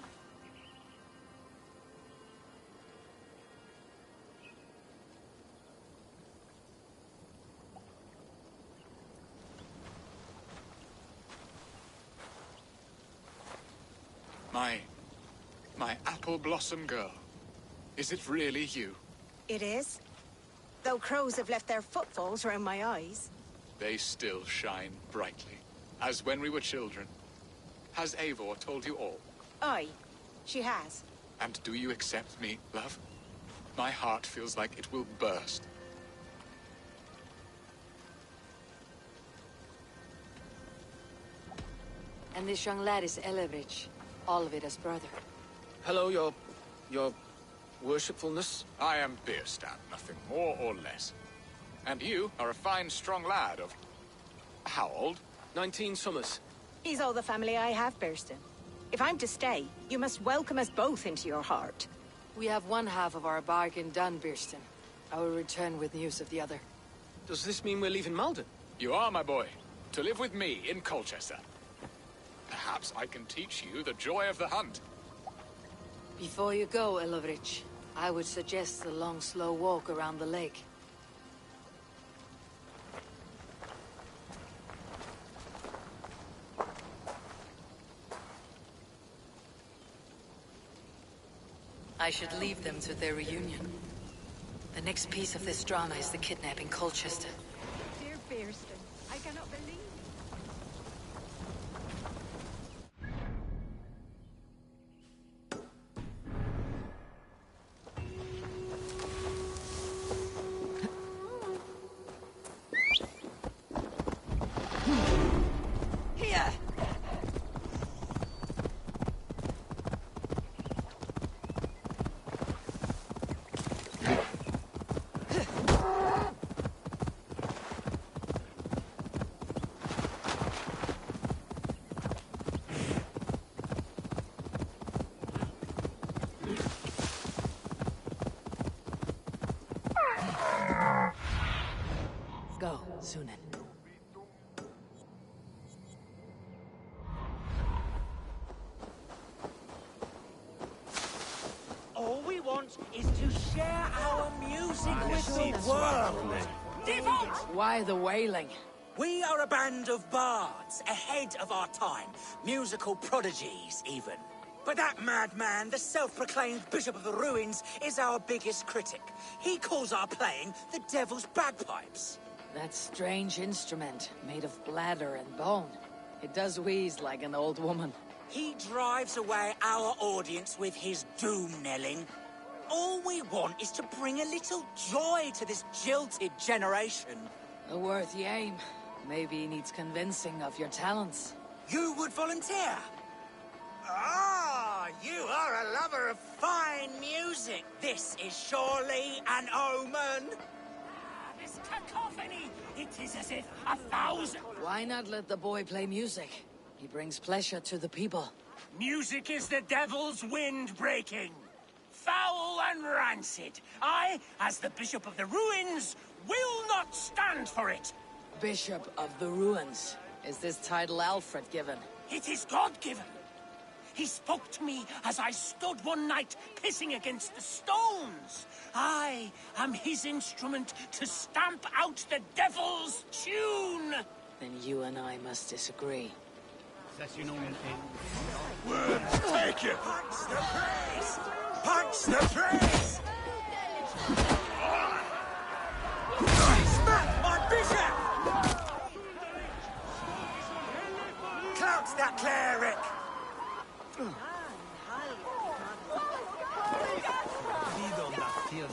My apple blossom girl. Is it really you? It is. Though crows have left their footfalls around my eyes. They still shine brightly, as when we were children. Has Eivor told you all? Aye, she has. And do you accept me, love? My heart feels like it will burst. And this young lad is Ellerich, Alvida's brother. Hello, your worshipfulness? I am Birstan, nothing more or less. And you are a fine, strong lad of... how old? 19 summers. He's all the family I have, Birston. If I'm to stay, you must welcome us both into your heart. We have one half of our bargain done, Birston. I will return with news of the other. Does this mean we're leaving Malden? You are, my boy. To live with me in Colchester. Perhaps I can teach you the joy of the hunt. Before you go, Ellerich, I would suggest a long, slow walk around the lake. I should leave them to their reunion. The next piece of this drama is the kidnapping Colchester. Dear Birston, I cannot believe... Go, Sunan. All we want is to share our music with the world. Devote! Why the wailing? We are a band of bards, ahead of our time. Musical prodigies, even. But that madman, the self-proclaimed Bishop of the Ruins, is our biggest critic. He calls our playing the Devil's Bagpipes. That strange instrument, made of bladder and bone. It does wheeze like an old woman. He drives away our audience with his doom-knelling. All we want is to bring a little joy to this jilted generation. A worthy aim. Maybe he needs convincing of your talents. You would volunteer? Ah, you are a lover of fine music. This is surely an omen. This cacophony! It is as if 1,000... Why not let the boy play music? He brings pleasure to the people. Music is the devil's wind breaking. Foul and rancid. I, as the Bishop of the Ruins, will not stand for it. Bishop of the Ruins. Is this title Alfred given? It is God-given. He spoke to me as I stood one night pissing against the stones. I am his instrument to stamp out the devil's tune. Then you and I must disagree. Words, take it! Punch the priest! Punch the priest! Smack my bishop! Clout that cleric!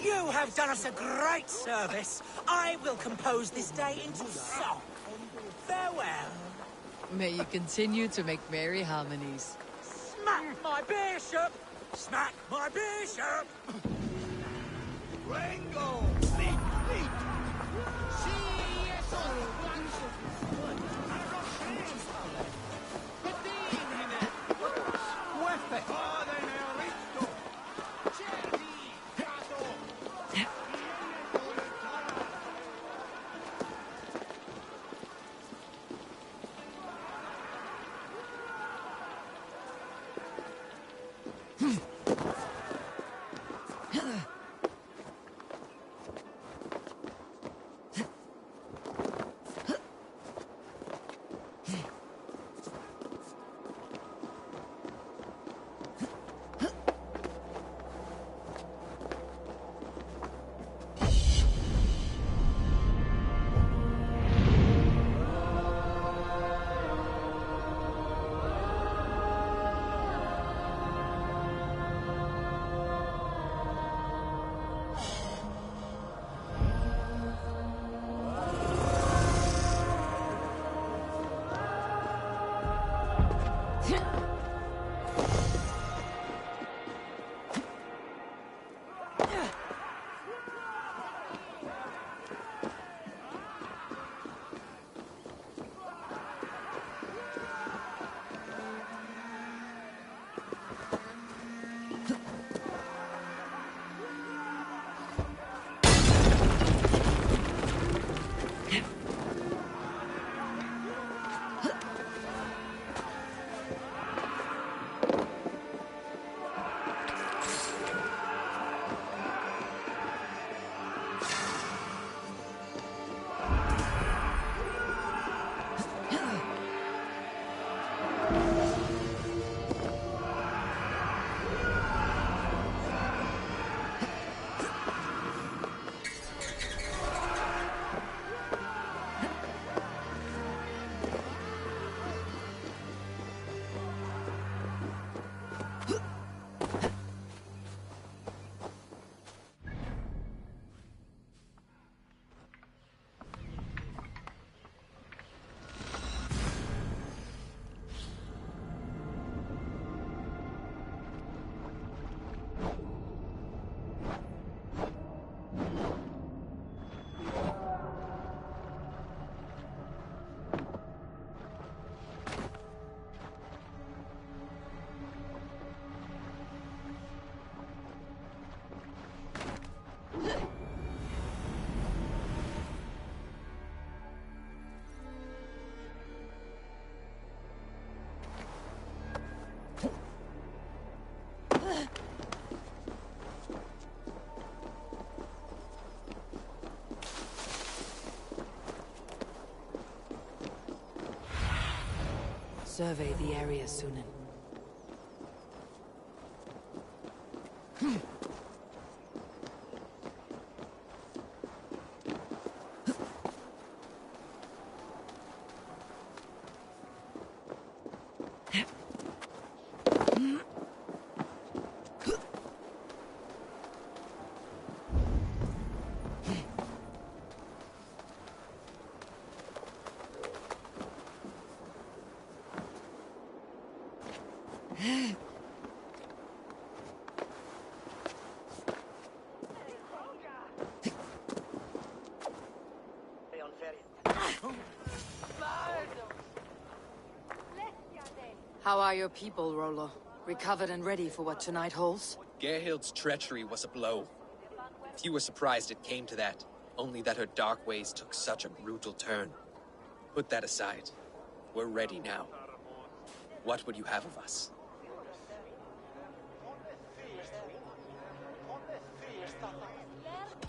You have done us a great service. I will compose this day into song. Farewell. May you continue to make merry harmonies. Smack my bishop! Smack my bishop! Rango! Sleep, sleep! survey the area, Sunan. How are your people, Rollo? Recovered and ready for what tonight holds? Gerhild's treachery was a blow. Few were surprised it came to that, only that her dark ways took such a brutal turn. Put that aside. We're ready now. What would you have of us?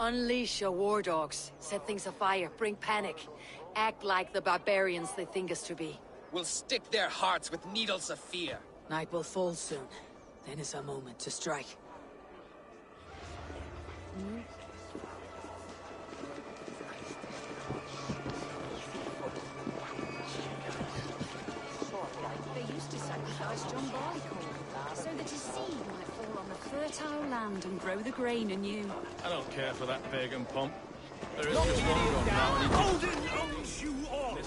Unleash your war dogs. Set things afire. Bring panic. Act like the barbarians they think us to be. We'll stick their hearts with needles of fear. Night will fall soon. Then is our moment to strike. They used to sacrifice John Barleycorn so that his seed might fall on the fertile land and grow the grain anew. I don't care for that pagan pomp. There is just one God now, and he Odin owns you all!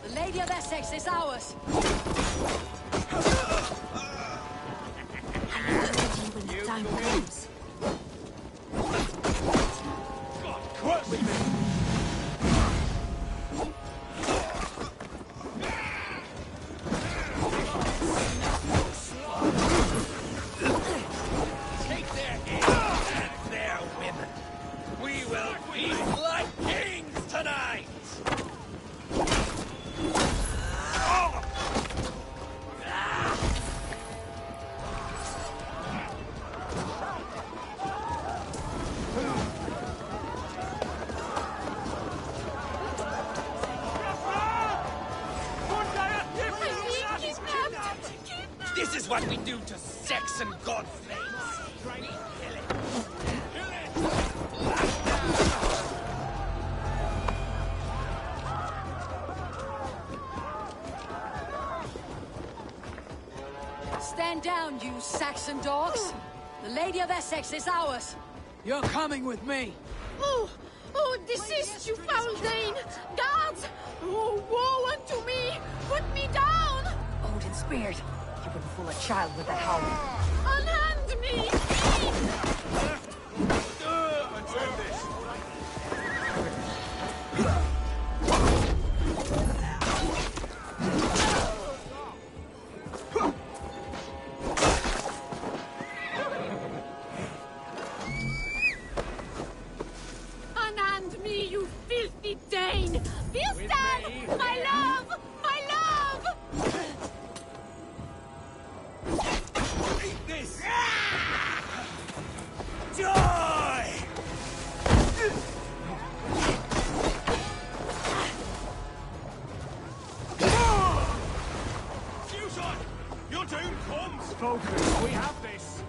The Lady of Essexe is ours! When the time comes. Quit with me! Take their aim and their women. We will feast like kings tonight! This is what we do to Saxon godflames. We kill it. Stand down, you Saxon dogs! The Lady of Essexe is ours! You're coming with me! Oh, desist, you foul Dane! Guards! Oh, woe unto me! Put me down! Odin speared. You wouldn't fool a child with that howl. Unhand me! Unhand me, you filthy Dane! Birstead! My love! My love! Eat this! Die! Fusion! Your doom comes! Focus, we have this!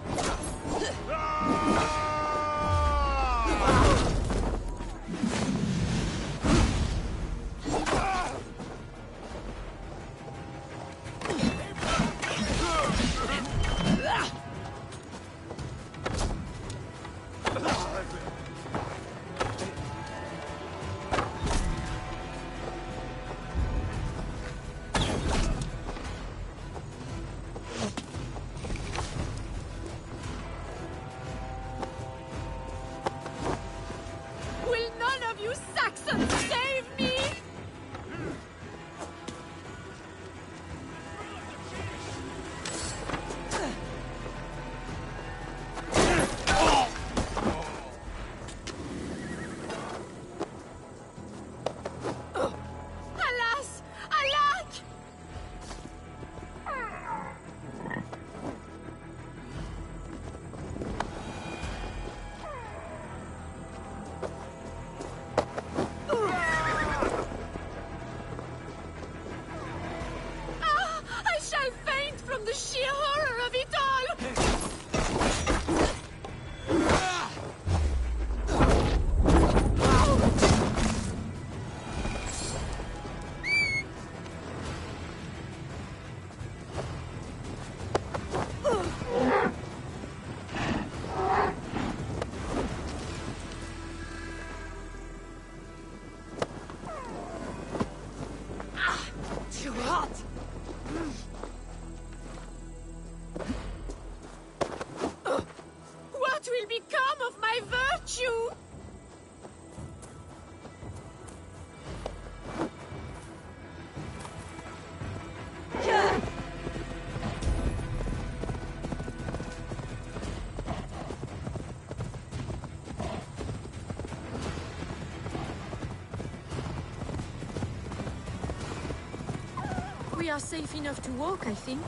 are safe enough to walk, I think.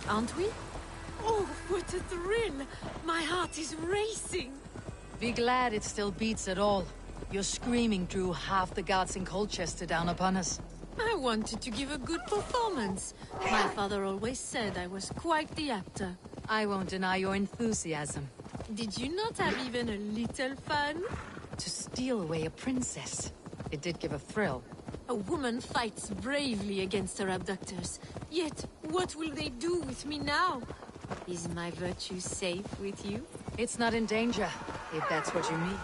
Aren't we? Oh, what a thrill! My heart is racing! Be glad it still beats at all. Your screaming drew half the guards in Colchester down upon us. I wanted to give a good performance. My father always said I was quite the actor. I won't deny your enthusiasm. Did you not have even a little fun? To steal away a princess. It did give a thrill. A woman fights bravely against her abductors. Yet, what will they do with me now? Is my virtue safe with you? It's not in danger, if that's what you mean.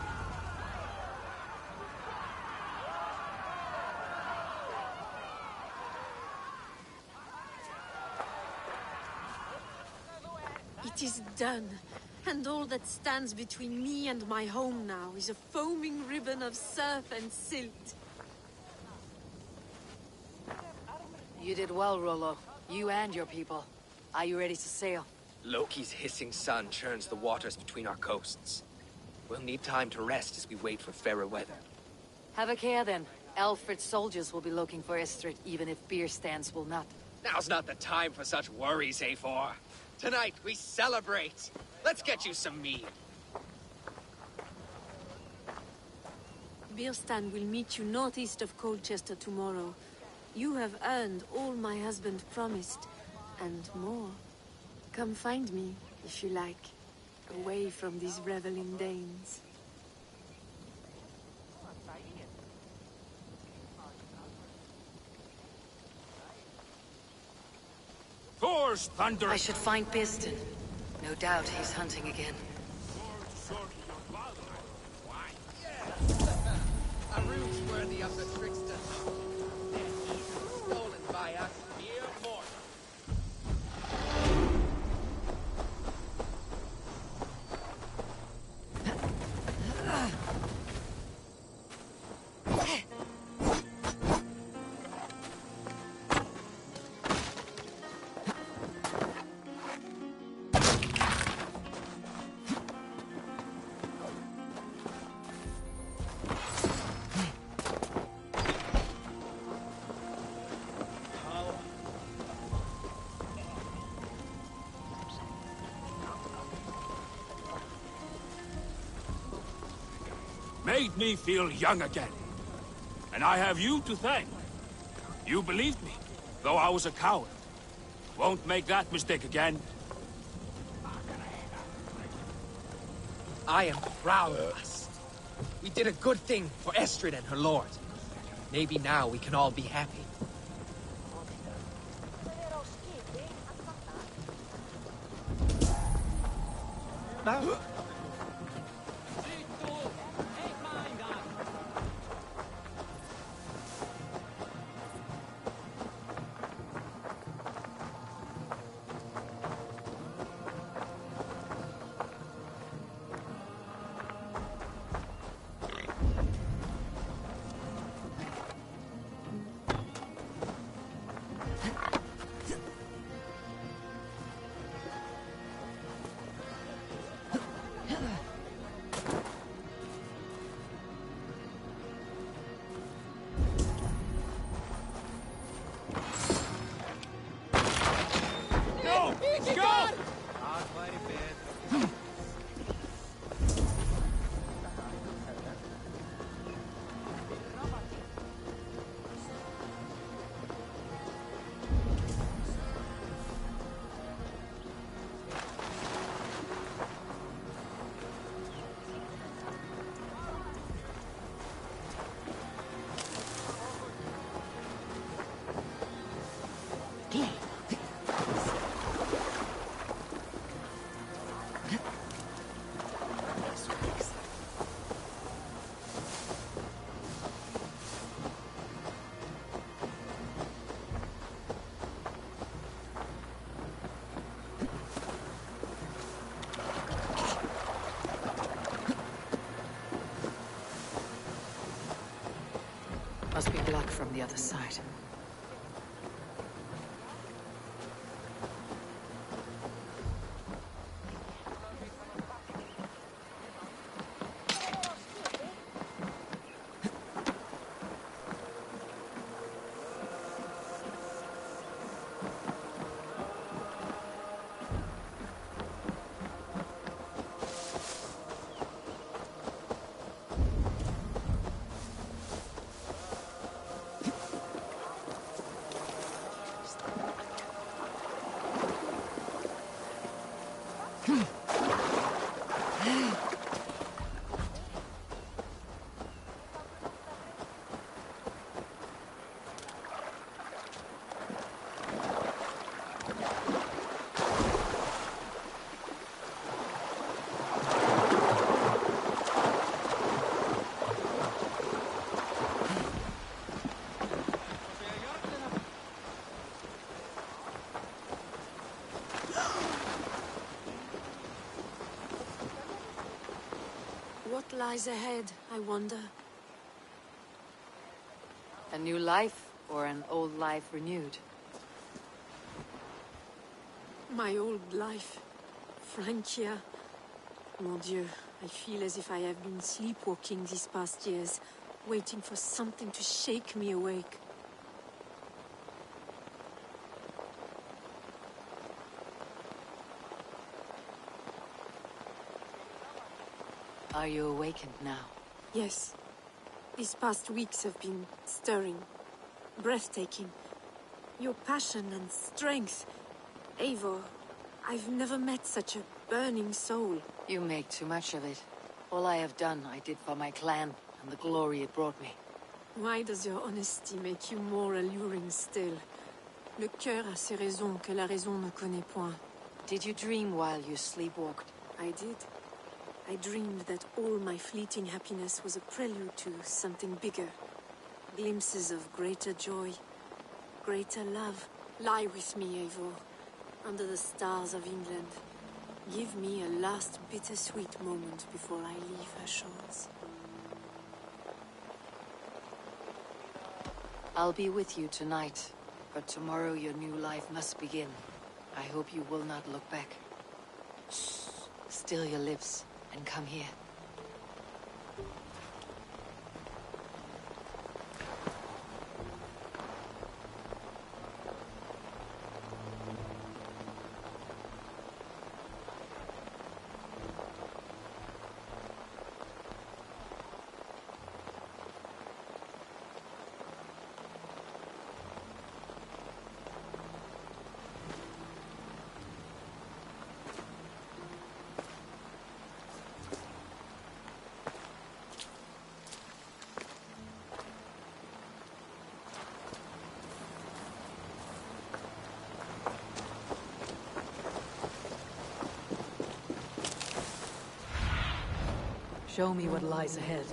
It is done. And all that stands between me and my home now is a foaming ribbon of surf and silt. You did well, Rollo. You and your people. Are you ready to sail? Loki's hissing sun churns the waters between our coasts. We'll need time to rest as we wait for fairer weather. Have a care then. Alfred's soldiers will be looking for Estrid, even if beer stands will not. Now's not the time for such worries, A4. Tonight we celebrate. Let's get you some mead. Birstan will meet you northeast of Colchester tomorrow. You have earned all my husband promised, and more. Come find me, if you like, away from these reveling Danes. Thor's thunder! I should find Birstan. No doubt he's hunting again. A ruse worthy of the trickster. Stolen by us, mere mortals. Made me feel young again. And I have you to thank. You believed me, though I was a coward. Won't make that mistake again. I am proud of us. We did a good thing for Estrid and her lord. Maybe now we can all be happy. Now... Must be black from the other side. What lies ahead, I wonder? A new life, or an old life renewed? My old life. Francia. Mon Dieu, I feel as if I have been sleepwalking these past years, waiting for something to shake me awake. Are you awakened now? Yes. These past weeks have been stirring, breathtaking. Your passion and strength. Eivor, I've never met such a burning soul. You make too much of it. All I have done, I did for my clan, and the glory it brought me. Why does your honesty make you more alluring still? Le cœur a ses raisons que la raison ne connaît point. Did you dream while you sleepwalked? I did. I dreamed that all my fleeting happiness was a prelude to something bigger. Glimpses of greater joy, greater love. Lie with me, Eivor, under the stars of England. Give me a last bittersweet moment before I leave her shores. I'll be with you tonight, but tomorrow your new life must begin. I hope you will not look back. Shh. Still your lips. And come here. Show me what lies ahead.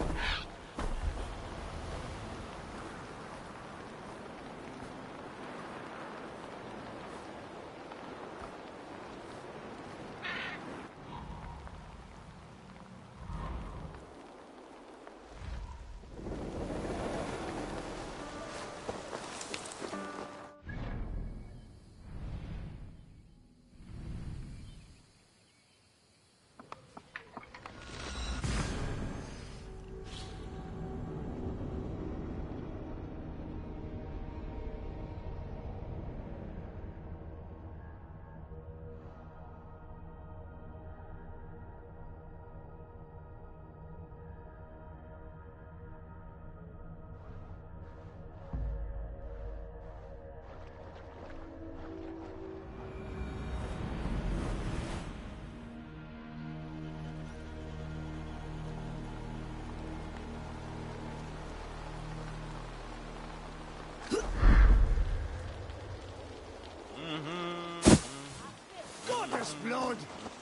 Goddess blood!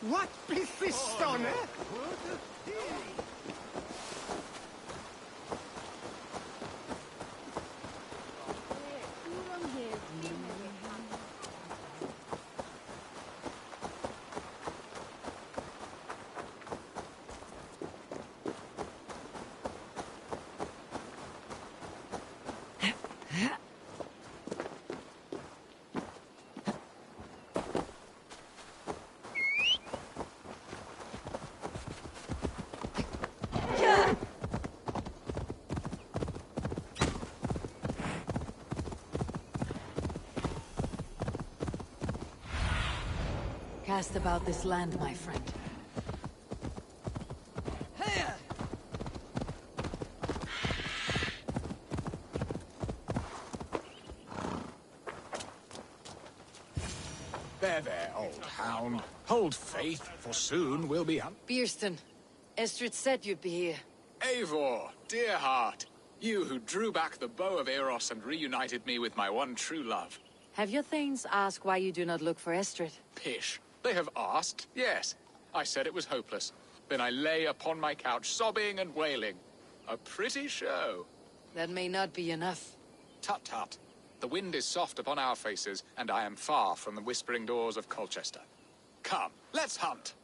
What beef is done, eh? Cast about this land, my friend. Bear there, old hound. Hold faith, for soon we'll be Beerston, Estrid said you'd be here. Eivor, dear heart. You who drew back the bow of Eros and reunited me with my one true love. Have your thanes asked why you do not look for Estrid? Pish. They have asked, yes. I said it was hopeless. Then I lay upon my couch, sobbing and wailing. A pretty show. That may not be enough. Tut-tut. The wind is soft upon our faces, and I am far from the whispering doors of Colchester. Come, let's hunt!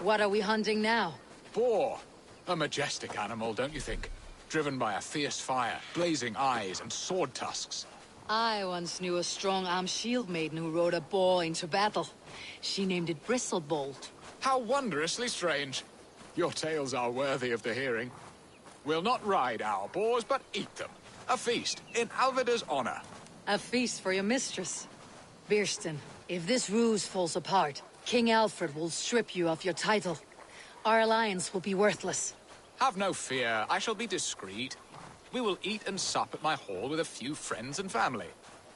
What are we hunting now? Boar. A majestic animal, don't you think? Driven by a fierce fire, blazing eyes, and sword tusks. I once knew a strong-armed shield maiden who rode a boar into battle. She named it Bristlebolt. How wondrously strange. Your tales are worthy of the hearing. We'll not ride our boars, but eat them. A feast, in Alvida's honor. A feast for your mistress. Beerston, if this ruse falls apart, King Alfred will strip you of your title. Our alliance will be worthless. Have no fear, I shall be discreet. We will eat and sup at my hall with a few friends and family.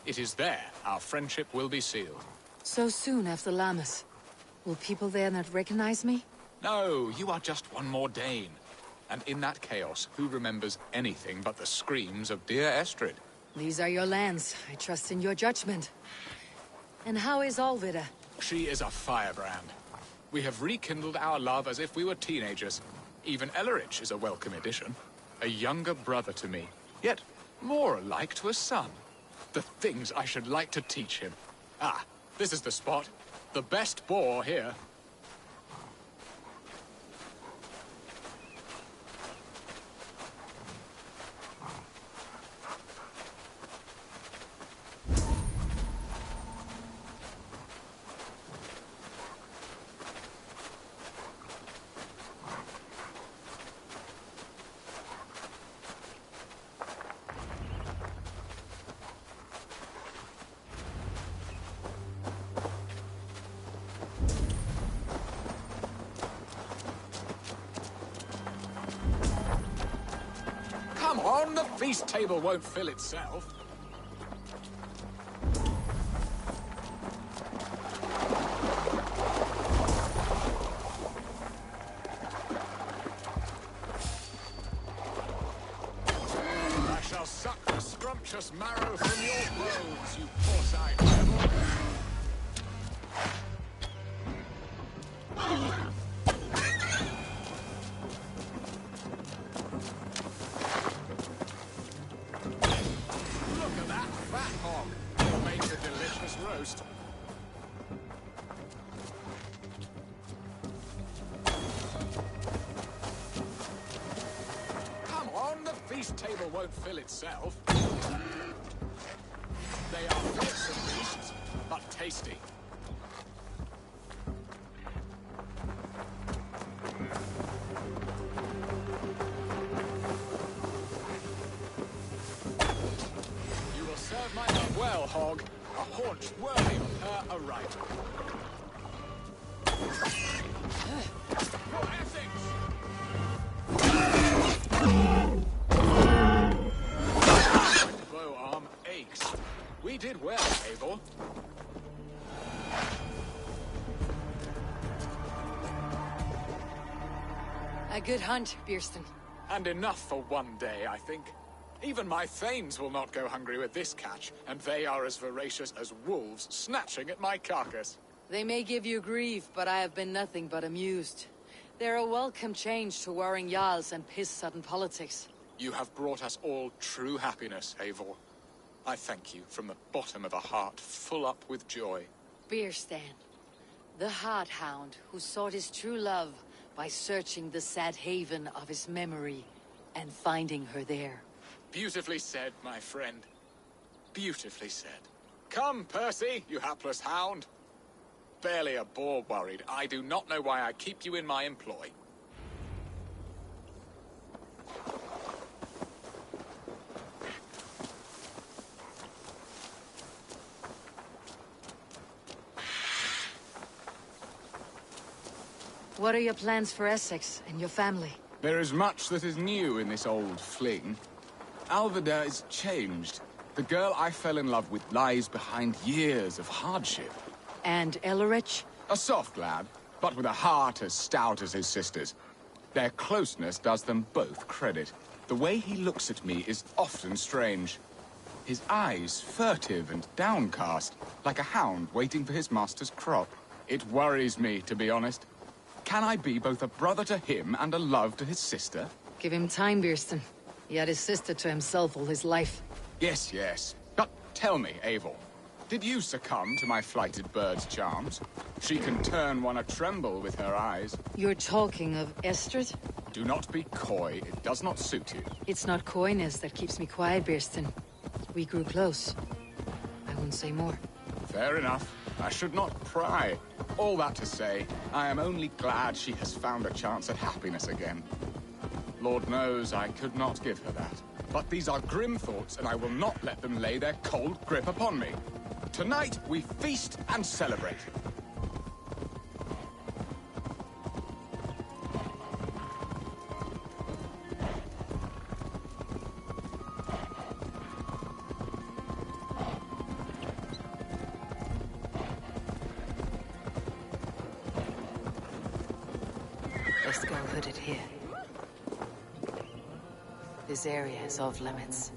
It is there our friendship will be sealed. So soon after Lammas. Will people there not recognize me? No, you are just one more Dane. And in that chaos, who remembers anything but the screams of dear Estrid? These are your lands. I trust in your judgment. And how is Alvida? She is a firebrand. We have rekindled our love as if we were teenagers. Even Ellerich is a welcome addition. A younger brother to me, yet more alike to a son. The things I should like to teach him. Ah, this is the spot. The best boar here. Come on, the feast table won't fill itself. I shall suck the scrumptious marrow from your bones, you foresight devil. Roast. Come on, the feast table won't fill itself. They are fearsome beasts, but tasty. You will serve my love well, Hog. A haunch worthy of her aright. For Essex! My bow arm aches. We did well, Eivor. A good hunt, Beerston. And enough for one day, I think. Even my thanes will not go hungry with this catch, and they are as voracious as wolves snatching at my carcass. They may give you grief, but I have been nothing but amused. They're a welcome change to warring jarls and piss-sudden politics. You have brought us all true happiness, Eivor. I thank you from the bottom of a heart full up with joy. Beerstan, the Heart Hound who sought his true love by searching the sad haven of his memory and finding her there. Beautifully said, my friend. Beautifully said. Come, Percy, you hapless hound. Barely a boar worried. I do not know why I keep you in my employ. What are your plans for Essex and your family? There is much that is new in this old fling. Alvida is changed. The girl I fell in love with lies behind years of hardship. And Ellerich? A soft lad, but with a heart as stout as his sister's. Their closeness does them both credit. The way he looks at me is often strange. His eyes furtive and downcast, like a hound waiting for his master's crop. It worries me, to be honest. Can I be both a brother to him and a love to his sister? Give him time, Bierston. He had his sister to himself all his life. Yes, yes. But tell me, Eivor, did you succumb to my flighted bird's charms? She can turn one a tremble with her eyes. You're talking of Estrid? Do not be coy. It does not suit you. It's not coyness that keeps me quiet, Bierston. We grew close. I won't say more. Fair enough. I should not pry. All that to say, I am only glad she has found a chance at happiness again. Lord knows I could not give her that. But these are grim thoughts, and I will not let them lay their cold grip upon me. Tonight, we feast and celebrate. Let's go hooded here. This area is off limits.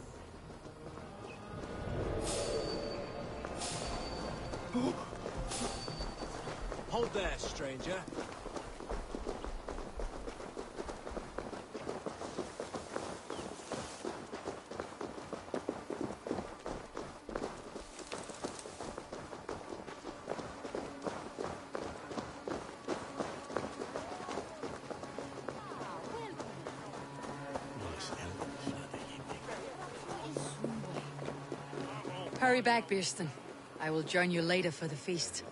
Hold there, stranger. Hurry back, Bierston. I will join you later for the feast.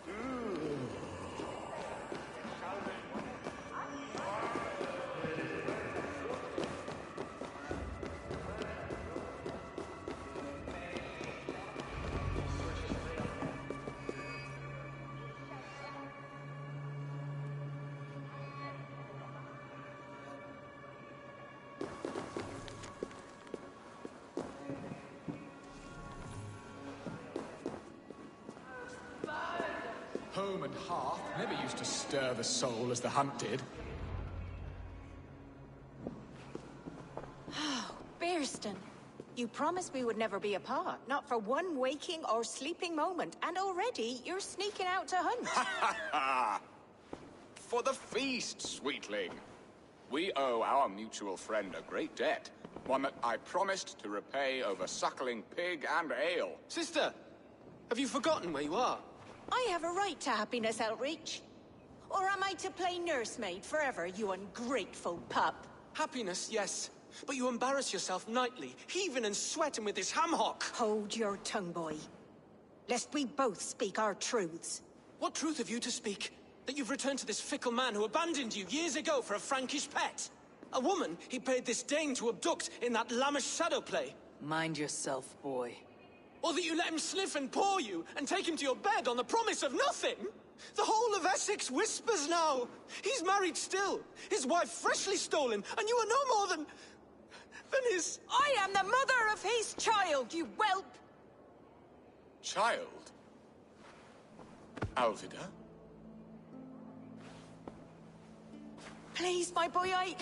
Home and hearth never used to stir the soul as the hunt did. Oh, Bierston. You promised we would never be apart, not for one waking or sleeping moment, and already you're sneaking out to hunt. For the feast, sweetling. We owe our mutual friend a great debt. One that I promised to repay over suckling pig and ale. Sister, have you forgotten where you are? I have a right to happiness, Outreach. Or am I to play nursemaid forever, you ungrateful pup? Happiness, yes. But you embarrass yourself nightly, heaving and sweating with this ham-hock. Hold your tongue, boy. Lest we both speak our truths. What truth have you to speak? That you've returned to this fickle man who abandoned you years ago for a Frankish pet? A woman he paid this Dane to abduct in that lammish shadow play? Mind yourself, boy. Or that you let him sniff and paw you, and take him to your bed on the promise of nothing? The whole of Essex whispers now. He's married still, his wife freshly stolen, and you are no more than his... I am the mother of his child, you whelp! Child? Alvida? Please, my boy, I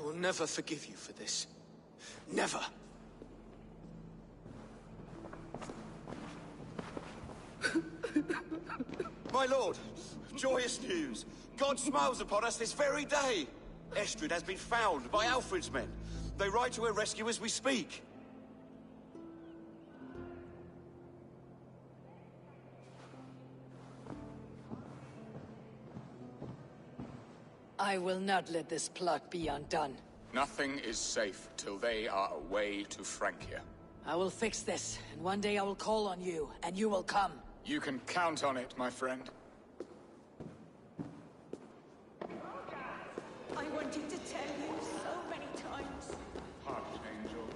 will never forgive you for this. Never. My lord, joyous news. God smiles upon us this very day. Estrid has been found by Alfred's men. They ride to her rescue as we speak. I will not let this plot be undone. Nothing is safe till they are away to Francia. I will fix this, and one day I will call on you, and you will come. You can count on it, my friend. I wanted to tell you so many times. Archangel,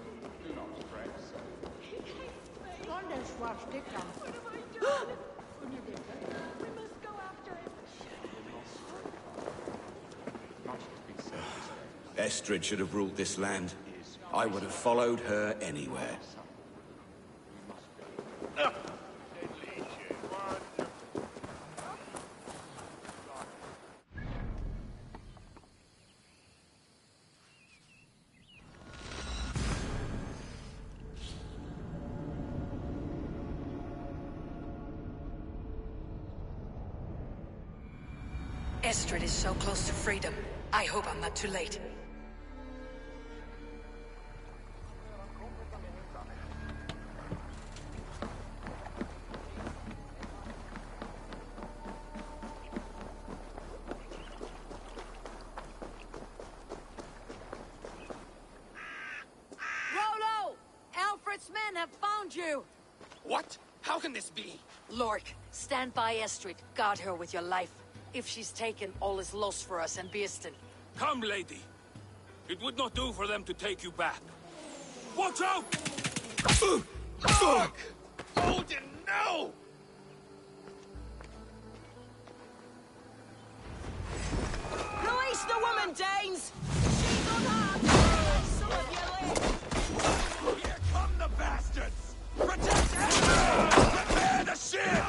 do not fret so. He hates me. What have I done? Estrid should have ruled this land. I would have followed her anywhere. Estrid is so close to freedom. I hope I'm not too late. Rollo! Alfred's men have found you! What? How can this be? Lord, stand by Estrid. Guard her with your life. If she's taken, all is lost for us and Beeston. Come, lady. It would not do for them to take you back. Watch out! Fuck! Odin, no! Release the woman, Danes! She's unharmed! Some of you live! Here come the bastards! Protect everything! Prepare the ship!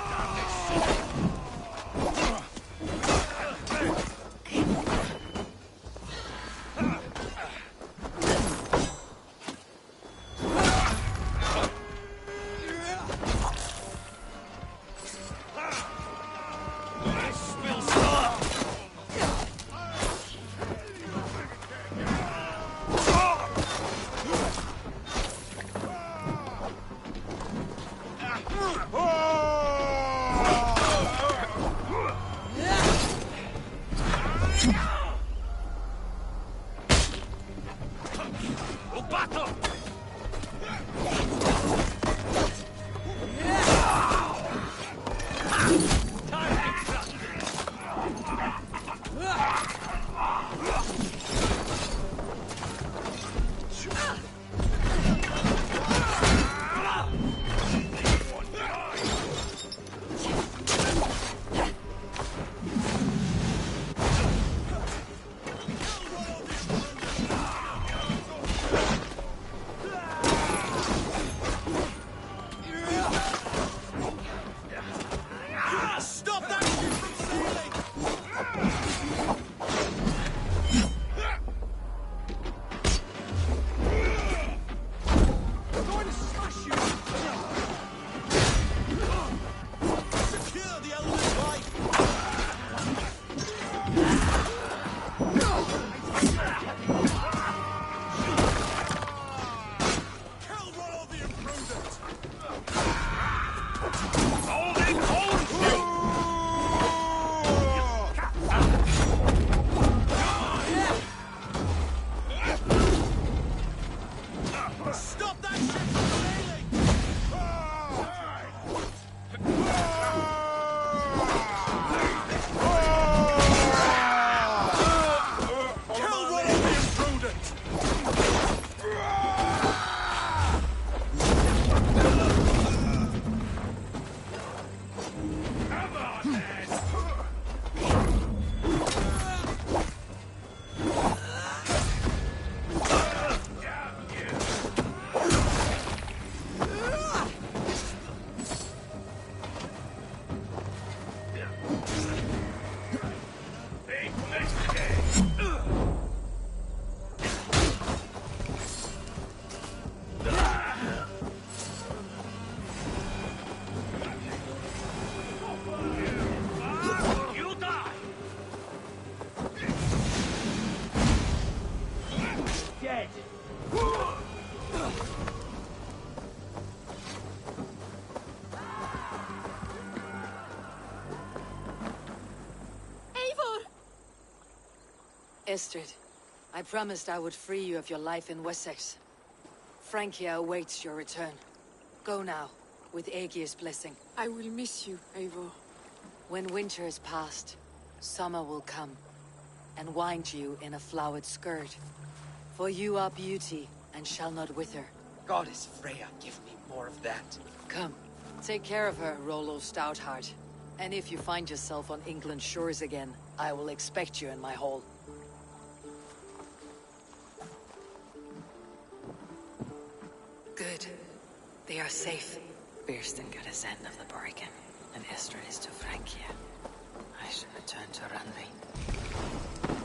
Estrid, I promised I would free you of your life in Essexe. Francia awaits your return. Go now, with Aegir's blessing. I will miss you, Eivor. When winter is past, summer will come, and wind you in a flowered skirt. For you are beauty, and shall not wither. Goddess Freya, give me more of that. Come, take care of her, Rollo Stoutheart. And if you find yourself on England's shores again, I will expect you in my hall. They are safe. Birsten got his end of the bargain, and Estrid is to Francia. I should return to Randvi.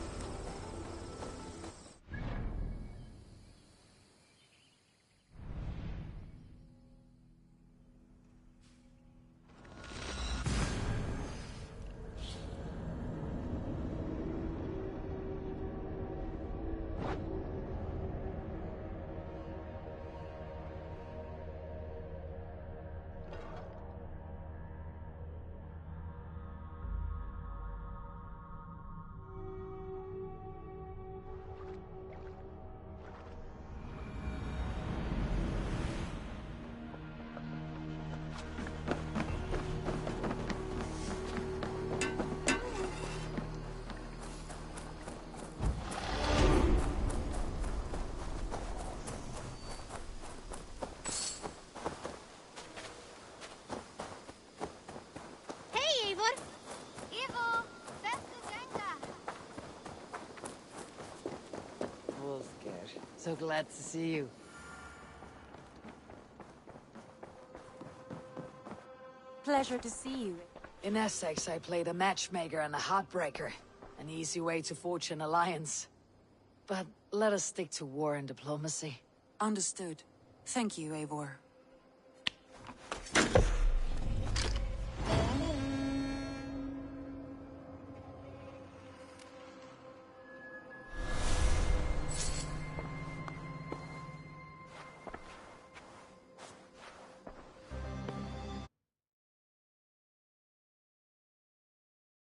So glad to see you. Pleasure to see you. In Essexe, I played a matchmaker and a heartbreaker. An easy way to forge an alliance. But let us stick to war and diplomacy. Understood. Thank you, Eivor.